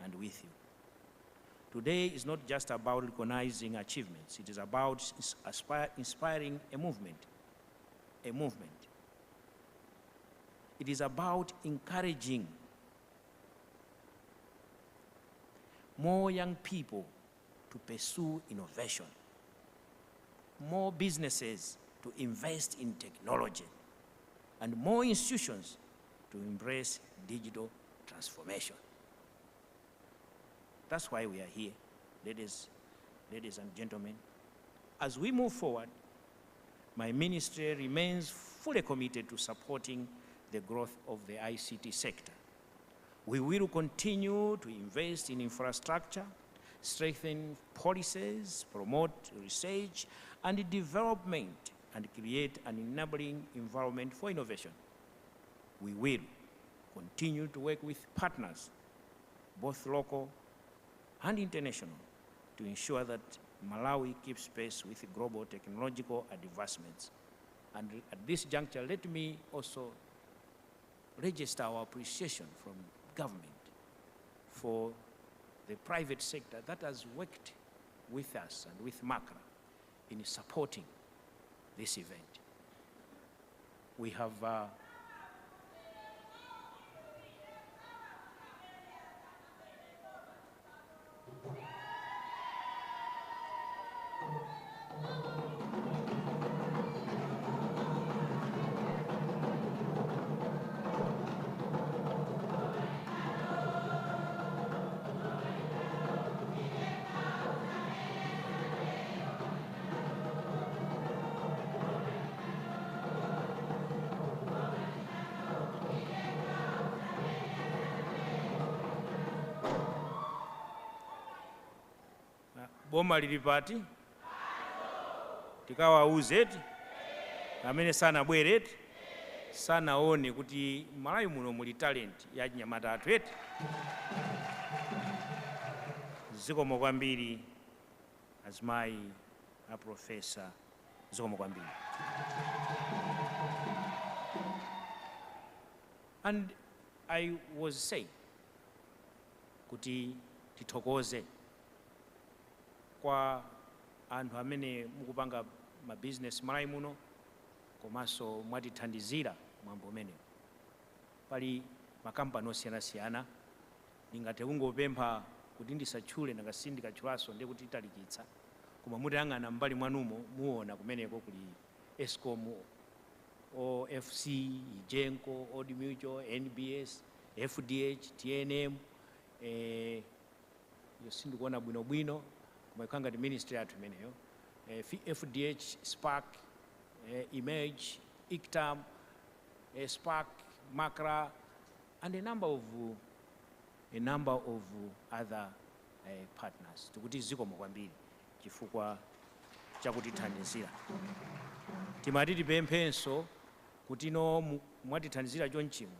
I: and with you. Today is not just about recognizing achievements, it is about inspiring a movement. It is about encouraging more young people to pursue innovation, more businesses to invest in technology, and more institutions to embrace digital transformation. That's why we are here, ladies and gentlemen. As we move forward, my ministry remains fully committed to supporting the growth of the ICT sector. We will continue to invest in infrastructure, strengthen policies, promote research and development, and create an enabling environment for innovation. We will continue to work with partners, both local and international, to ensure that Malawi keeps pace with global technological advancements. And at this juncture, let me also register our appreciation from government for the private sector that has worked with us and with MACRA in supporting this event. We have boma lili pati tikawauze amene sanabwere sanaone kuti Malawi muno muli talent ya chinyamata athu eti. Zikomo kwambiri azimayi a professor, zikomo kwambiri. And I was saying kuti tithokoze kwa anthu amene mukupanga ma business Malawi muno komanso mwatithandizira mwambo umenewu. Pali makampani osiyanasiyana ndingathe kungopempha kuti ndisatchule ndikasindikatchulaso ndiye kuti italikitsa, koma mutayang'ana mbali mwanumo muona kumeneko kuli Eskom, OFC, Ijenko, Old Mutual, NBS, FDH, TNM, yosindikuona bwinobwino kumekanga di ministry yathu imeneyo, FDH, Spark, Image, ICTAM, Spark, MACRA, and a number of other partners. Tukuti zikomo kwambiri chifukwa chakutithandizira. Timati tipemphenso kuti no mwatithandizira chonchimo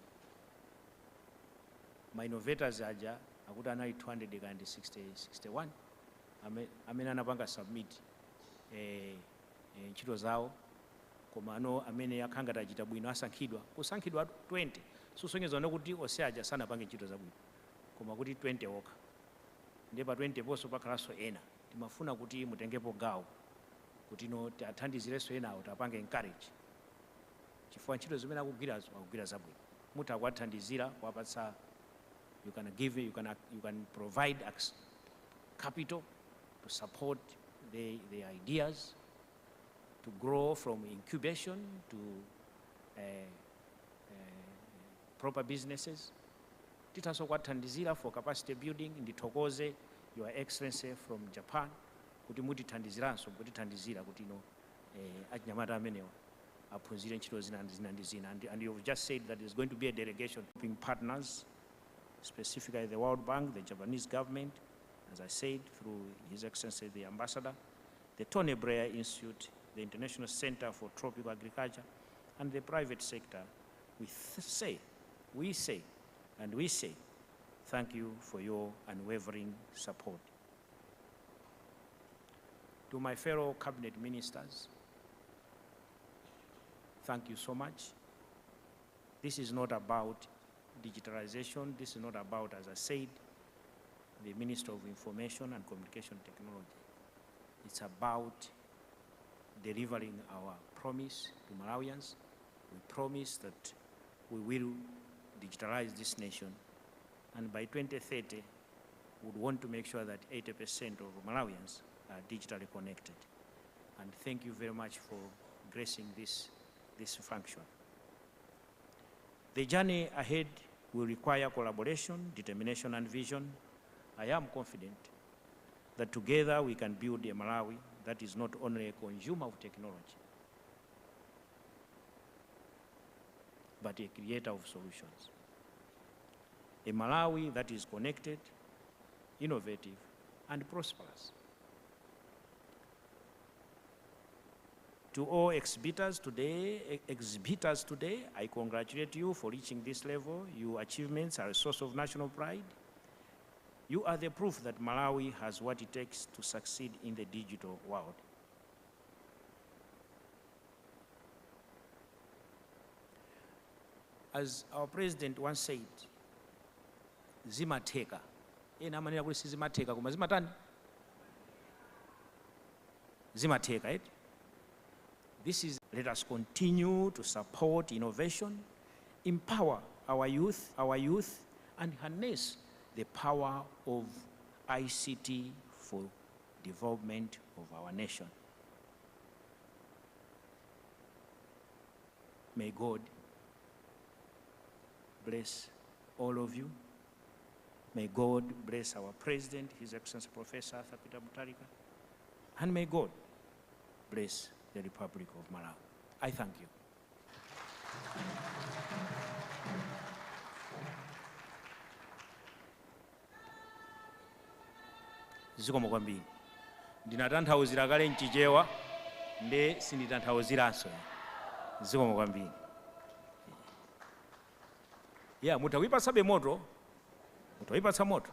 I: ma innovators aja akuti anali 261 amene anapanga submit ntchito zawo, koma ano amene akhanga tachita bwino asankhidwa kusankhidwa 20 susonyeza nokuti oseaja sana pange ntchito zabwino koma kuti 20 okha ndiye pa 20 ponso pakhalanso ena timafuna kuti mutengepo gawo kuti no athandizirenso enawo tapange encourage chifukwa ntchito zimene akugwira zabwino munthu akuwathandizira kuwapatsa you can provide capital to support the ideas to grow from incubation to proper businesses. Titaso kuwathandizira for capacity building. Ndithokoze Your Excellency from Japan kuti mutithandiziranso kutithandizira kuti no achinyamata amenewa aphunzire ntchito zina ndi zina. And you've just said that there's going to be a delegation between partners, specifically the World Bank, the Japanese government, as I said, through His Excellency the Ambassador, the Tony Blair Institute, the International Center for Tropical Agriculture, and the private sector. We say, thank you for your unwavering support. To my fellow cabinet ministers, thank you so much. This is not about digitalization. This is not about, as I said, the Minister of Information and Communication Technology. It's about delivering our promise to Malawians. We promise that we will digitalize this nation, and by 2030, we would want to make sure that 80% of Malawians are digitally connected. And thank you very much for gracing this function. The journey ahead will require collaboration, determination, and vision. I am confident that together we can build a Malawi that is not only a consumer of technology, but a creator of solutions. A Malawi that is connected, innovative, and prosperous. To all exhibitors today, I congratulate you for reaching this level. Your achievements are a source of national pride. You are the proof that Malawi has what it takes to succeed in the digital world. As our president once said, zimateka. Ena manena kuti zimateka koma zimatani? Zimateka, right? This is, let us continue to support innovation, empower our youth, and harness the power of ICT for development of our nation. May God bless all of you. May God bless our President, His Excellency Professor Arthur Peter Mutharika, and may God bless the Republic of Malawi. I thank you. Zikomo kwambiri. Ndinatanthauzira kale mchichewa nde sinditanthauziranso. Zikomo kwambiri. Yeah, mutawipatsa moto. Mutawipatsa moto.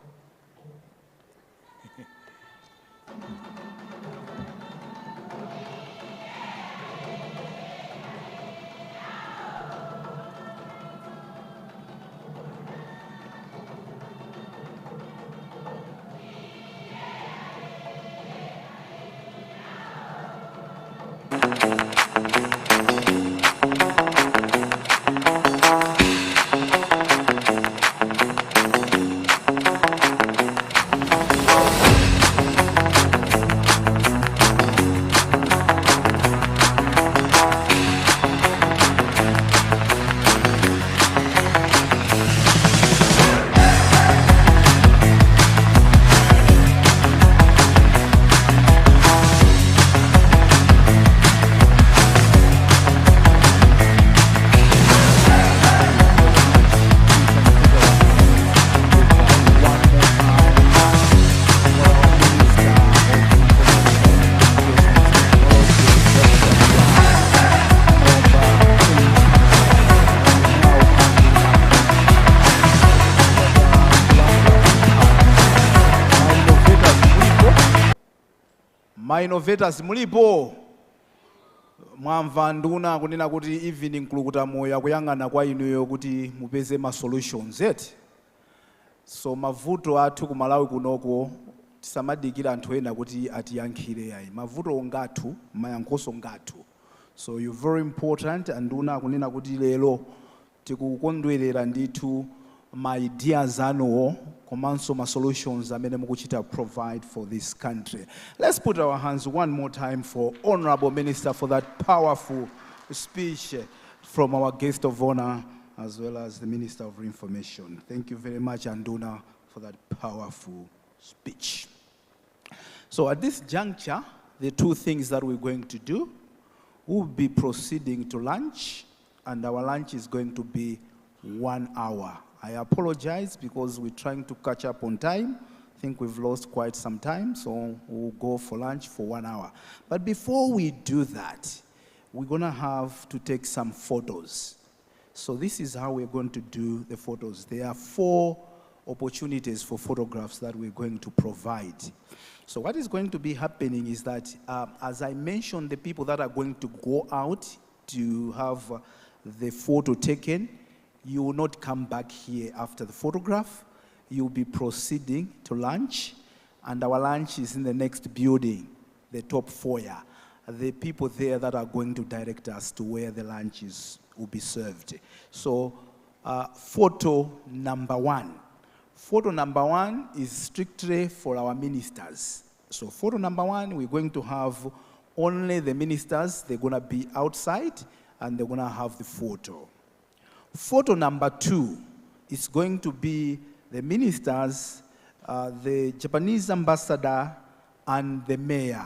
B: My innovators mulipo, mwamva nduna kunena kuti even nkulukuta moyo akuyang'ana kwa inuyo kuti mupeze ma solutions yet. So mavuto athu ku Malawi kunoko tisamadikira anthu ena kuti atiyankhire ayi. Mavuto ngathu, mayankhoso ngathu. So you're very important, and nduna kunena kuti lero tikukondwerera ndithu ma ideas anuwo komanso ma solutions amene mukuchita provide for this country. Let's put our hands one more time for Honorable Minister for that powerful speech from our guest of honor as well as the Minister of Information. Thank you very much, Anduna, for that powerful speech. So at this juncture, the two things that we're going to do, we'll be proceeding to lunch, and our lunch is going to be 1 hour. I apologize because we're trying to catch up on time. I think we've lost quite some time, so we'll go for lunch for 1 hour. But before we do that, we're gonna have to take some photos. So this is how we're going to do the photos. There are 4 opportunities for photographs that we're going to provide. So what is going to be happening is that, as I mentioned, the people that are going to go out to have the photo taken, you will not come back here after the photograph. You'll be proceeding to lunch, and our lunch is in the next building, the top foyer. The people there that are going to direct us to where the lunch will be served. So photo number 1. Photo number 1 is strictly for our ministers. So photo number 1, we're going to have only the ministers. They're going to be outside, and they're going to have the photo. Photo number 2 is going to be the ministers, the Japanese ambassador, and the mayor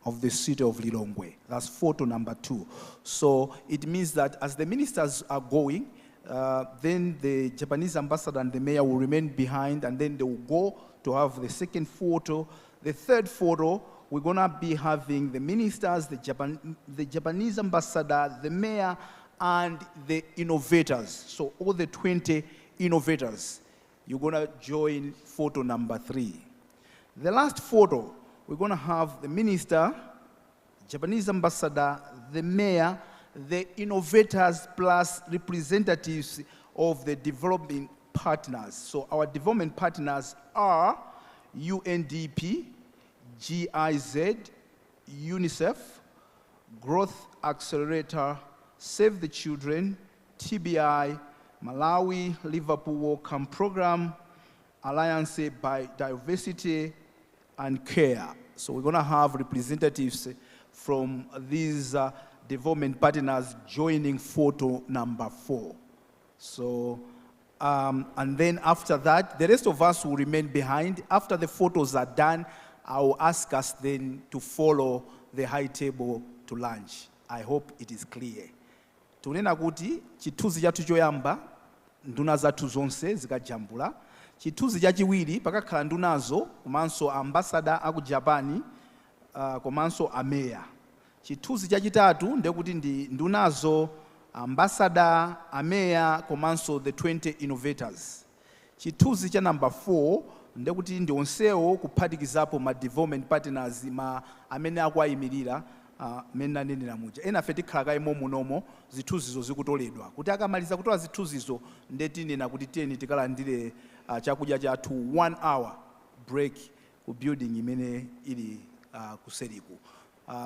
B: of the city of Lilongwe. That's photo number 2. So it means that as the ministers are going, then the Japanese ambassador and the mayor will remain behind, and then they will go to have the second photo. The third photo, we're going to be having the ministers, the Japanese ambassador, the mayor, and the innovators. So all the 20 innovators, you're going to join photo number 3. The last photo, we're going to have the minister, Japanese ambassador, the mayor, the innovators, plus representatives of the development partners. So our development partners are UNDP, GIZ, UNICEF, Growth Accelerator, Save the Children, TBI, Malawi Liverpool Welcome Program, Alliance by Diversity, and CARE. So we're going to have representatives from these development partners joining photo number 4. So, and then after that, the rest of us will remain behind. After the photos are done, I will ask us then to follow the high table to lunch. I hope it is clear. Tunena kuti chithunzi chathu choyamba nduna zathu zonse zikajambula. Chithunzi chachiwiri pakakhala ndunazo komanso ambassador aku Japan komanso ameya. Chithunzi chachitatu ndekuti ndi ndunazo ambassador, ameya komanso the 20 innovators. Chithunzi cha number 4 ndekuti ndi onsewo kuphatikizapo ma development partners amene akuayimirira mena nenera muja. Ena fe tikhala kaimo munomo zithunzizo zikutoledwa. Kuti akamaliza kutola zithunzizo ndeti nena kuti tiyeni tikalandire chakudya chathu 1 hour break ku building imene ili kuseriku.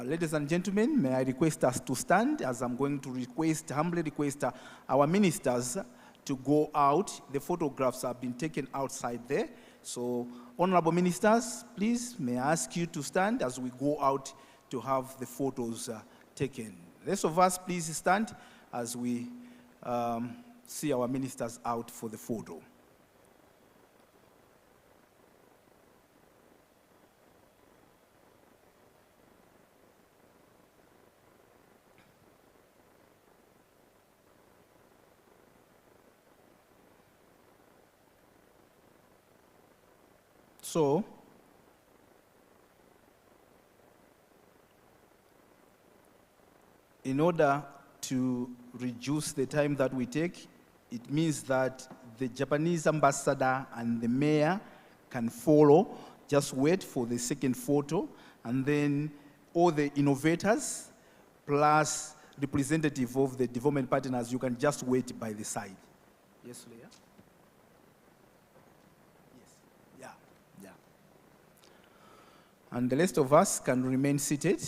B: Ladies and gentlemen, may I request us to stand as I'm going to humbly request our ministers to go out. The photographs have been taken outside there. So, honorable ministers, please, may I ask you to stand as we go out to have the photos taken. The rest of us, please stand as we see our ministers out for the photo. So, in order to reduce the time that we take, it means that the Japanese ambassador and the mayor can follow. Just wait for the second photo, and then all the innovators plus representative of the development partners, you can just wait by the side. Yes, Leah? Yes, yeah, yeah. And the rest of us can remain seated.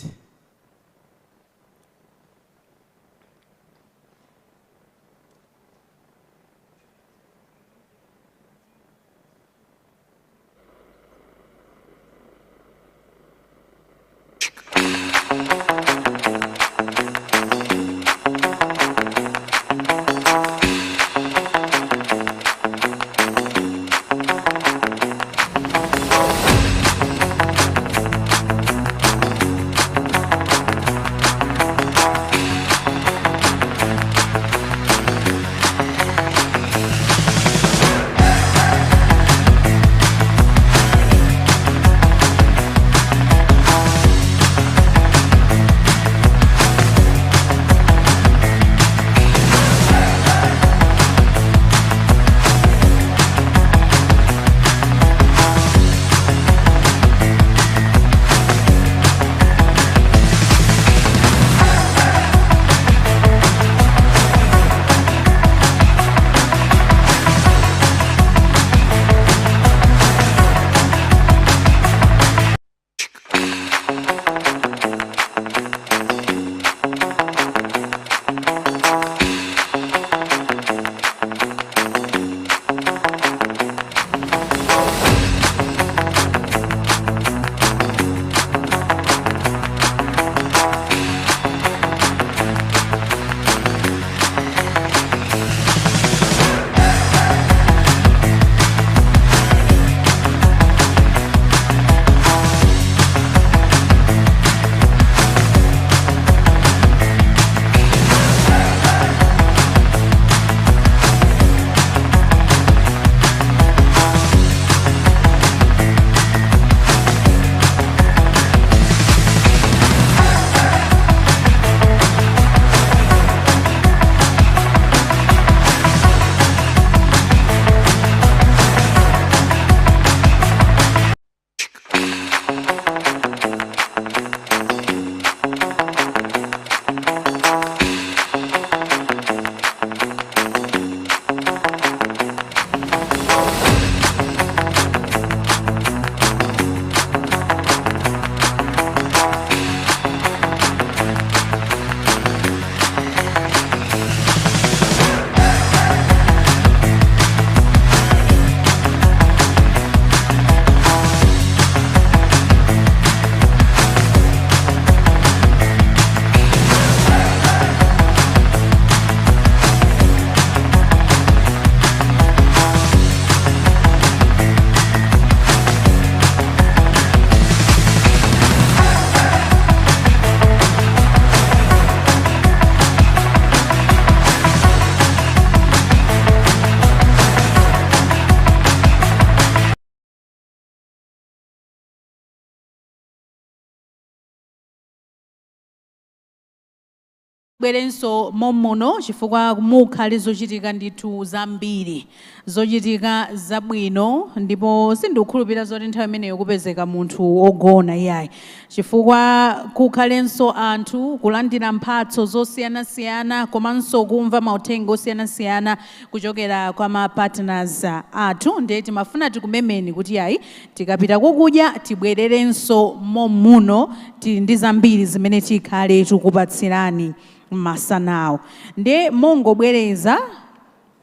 D: bwerenso mommono chifukwa mukhale zochitika ndithu zambiri zochitika zabwino ndipo sindikukhulupirira zoti nthawi imeneyo kupezeka munthu ogona iyayi chifukwa kukhalenso anthu kulandira mphatso zosiyanasiyana komanso kumva mauthenga osiyanasiyana kuchokera kwa ma partners athu ndiye timafuna tikumemeni kuti yayi tikapita kukudya tibwererenso mommuno tili ndi zambiri zimene tikhale tikupatsirani masanawo ndiye mongobwereza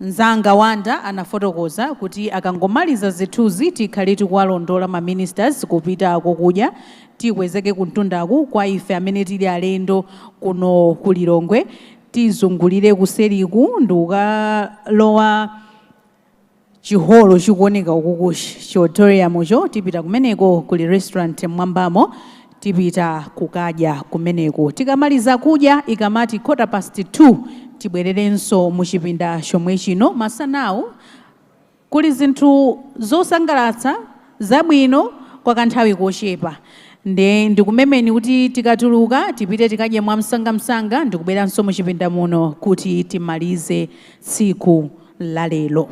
D: nzanga wanda anafotokoza kuti akangomaliza zithuzi tikhale tikuwalondola ma ministers kupita kukudya tikwezeke kuntundaku kwa ife amene tili alendo kuno ku Lilongwe tizungulire kuseriku ndikukalowa chiholo chikuoneka ukukushi chiauditoriumcho tipita kumeneko kuli restaurant mwambamo tipita kukadya kumeneko tikamaliza kudya ikamati 2:15 tibwererenso muchipinda chomwe chino masanawu kuli zinthu zosangalatsa zabwino kwa kanthawi kochepa ndikumemeni kuti tikatuluka tipite tikadye mwamsangamsanga ndikubweranso muchipinda muno kuti timalize tsiku la lero.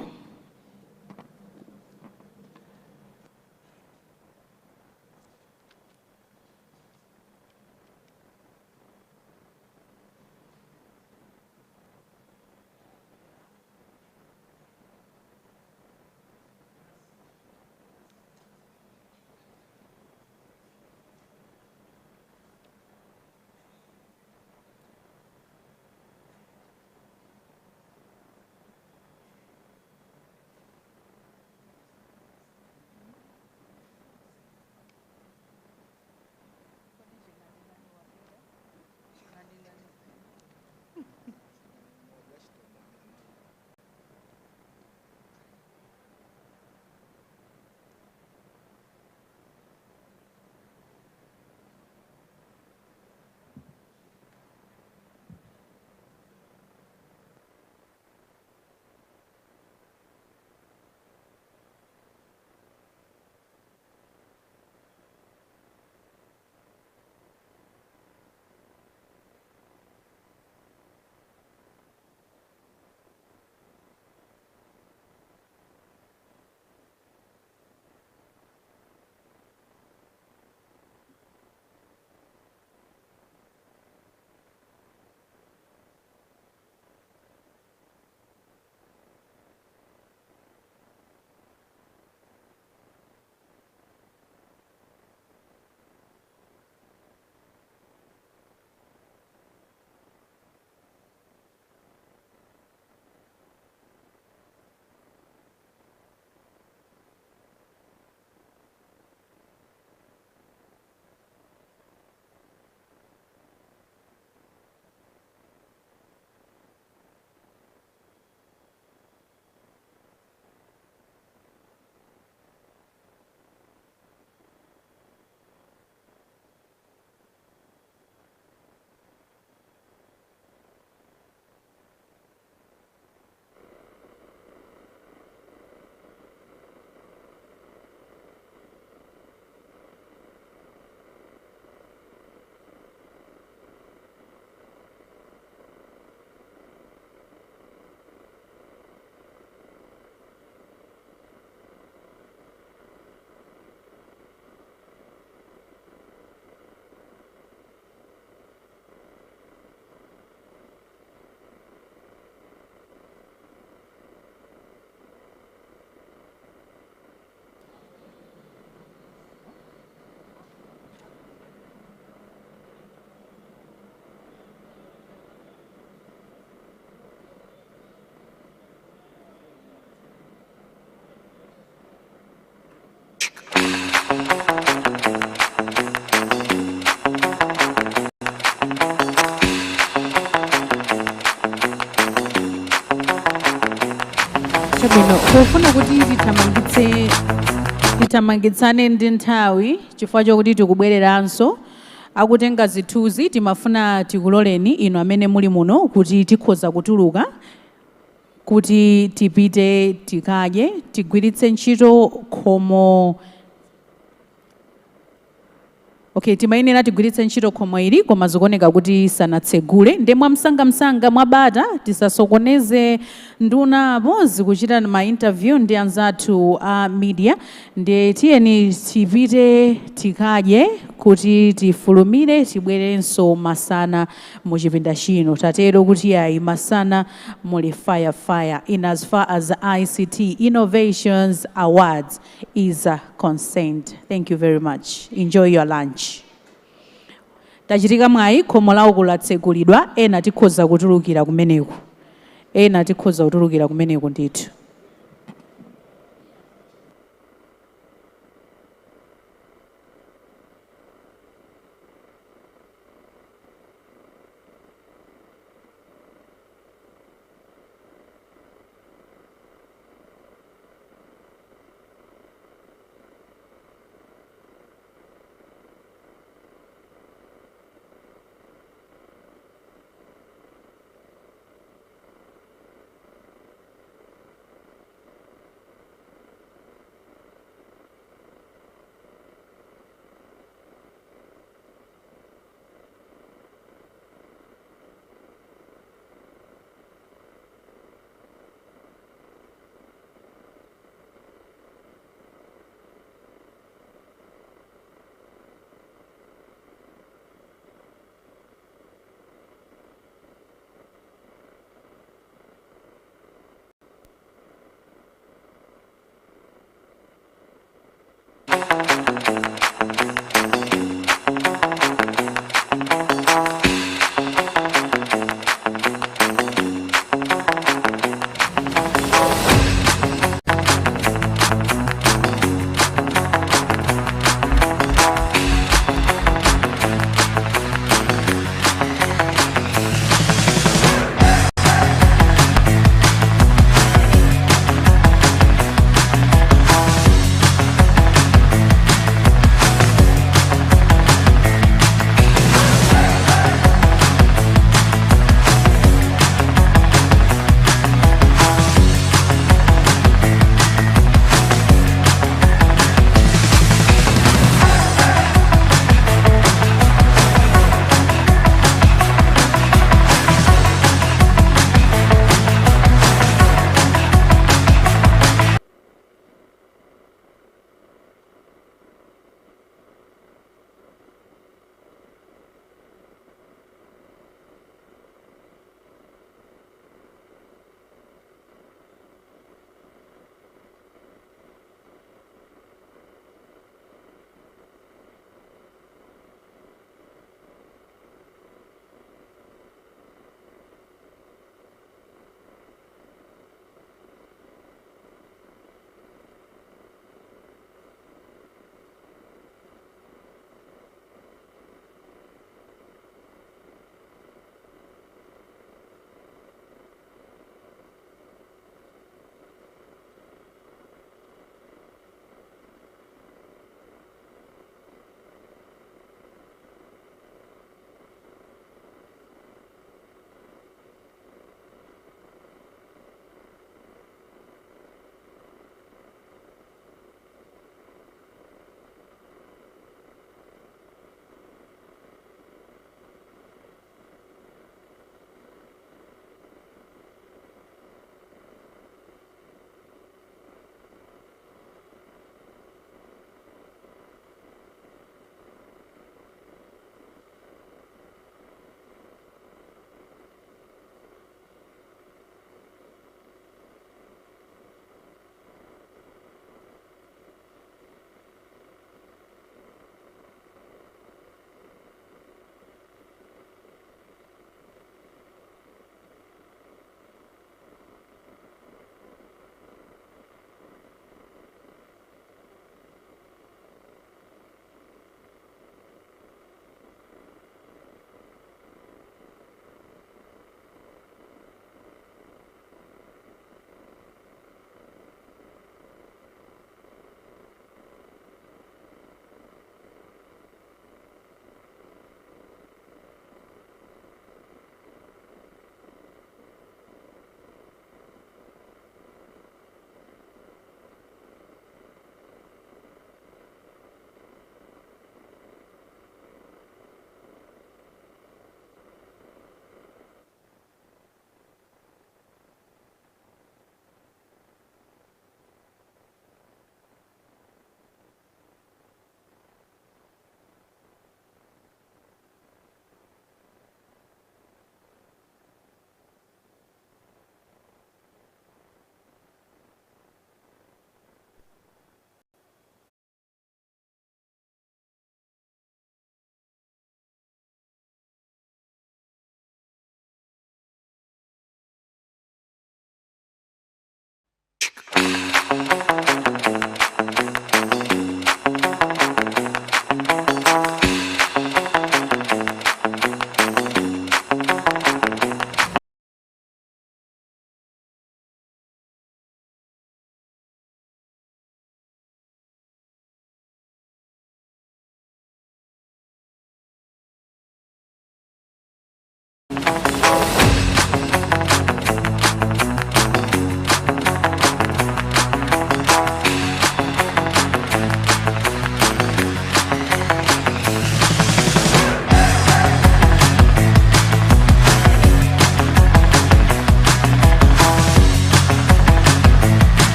D: Pofuna kuti titamangitsane ndi nthawi chifukwa chokuti tikubwereranso akutenga zithunzi timafuna tikuloleni inu amene muli muno kuti tikhoza kutuluka kuti tipite tikadye tigwiritse ntchito khomo. Okay, timayenera tigwiritse ntchito khomo ili koma zikuoneka kuti sanatsegule nde mwamsangamsanga mwabata tisasokoneze nduna apo zikuchita ma interview ndi anzathu a media nde tiyeni tipite tikadye kuti tifulumire tibwerenso masana mu chipinda chino tatero kuti ayi masana muli fire in as far as the ICT Innovations Awards is concerned. Thank you very much. Enjoy your lunch. Tachitika mwayi khomo lawo kulatsekulidwa ena tikhoza kutulukira kumeneko ndithu.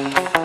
J: Thank you.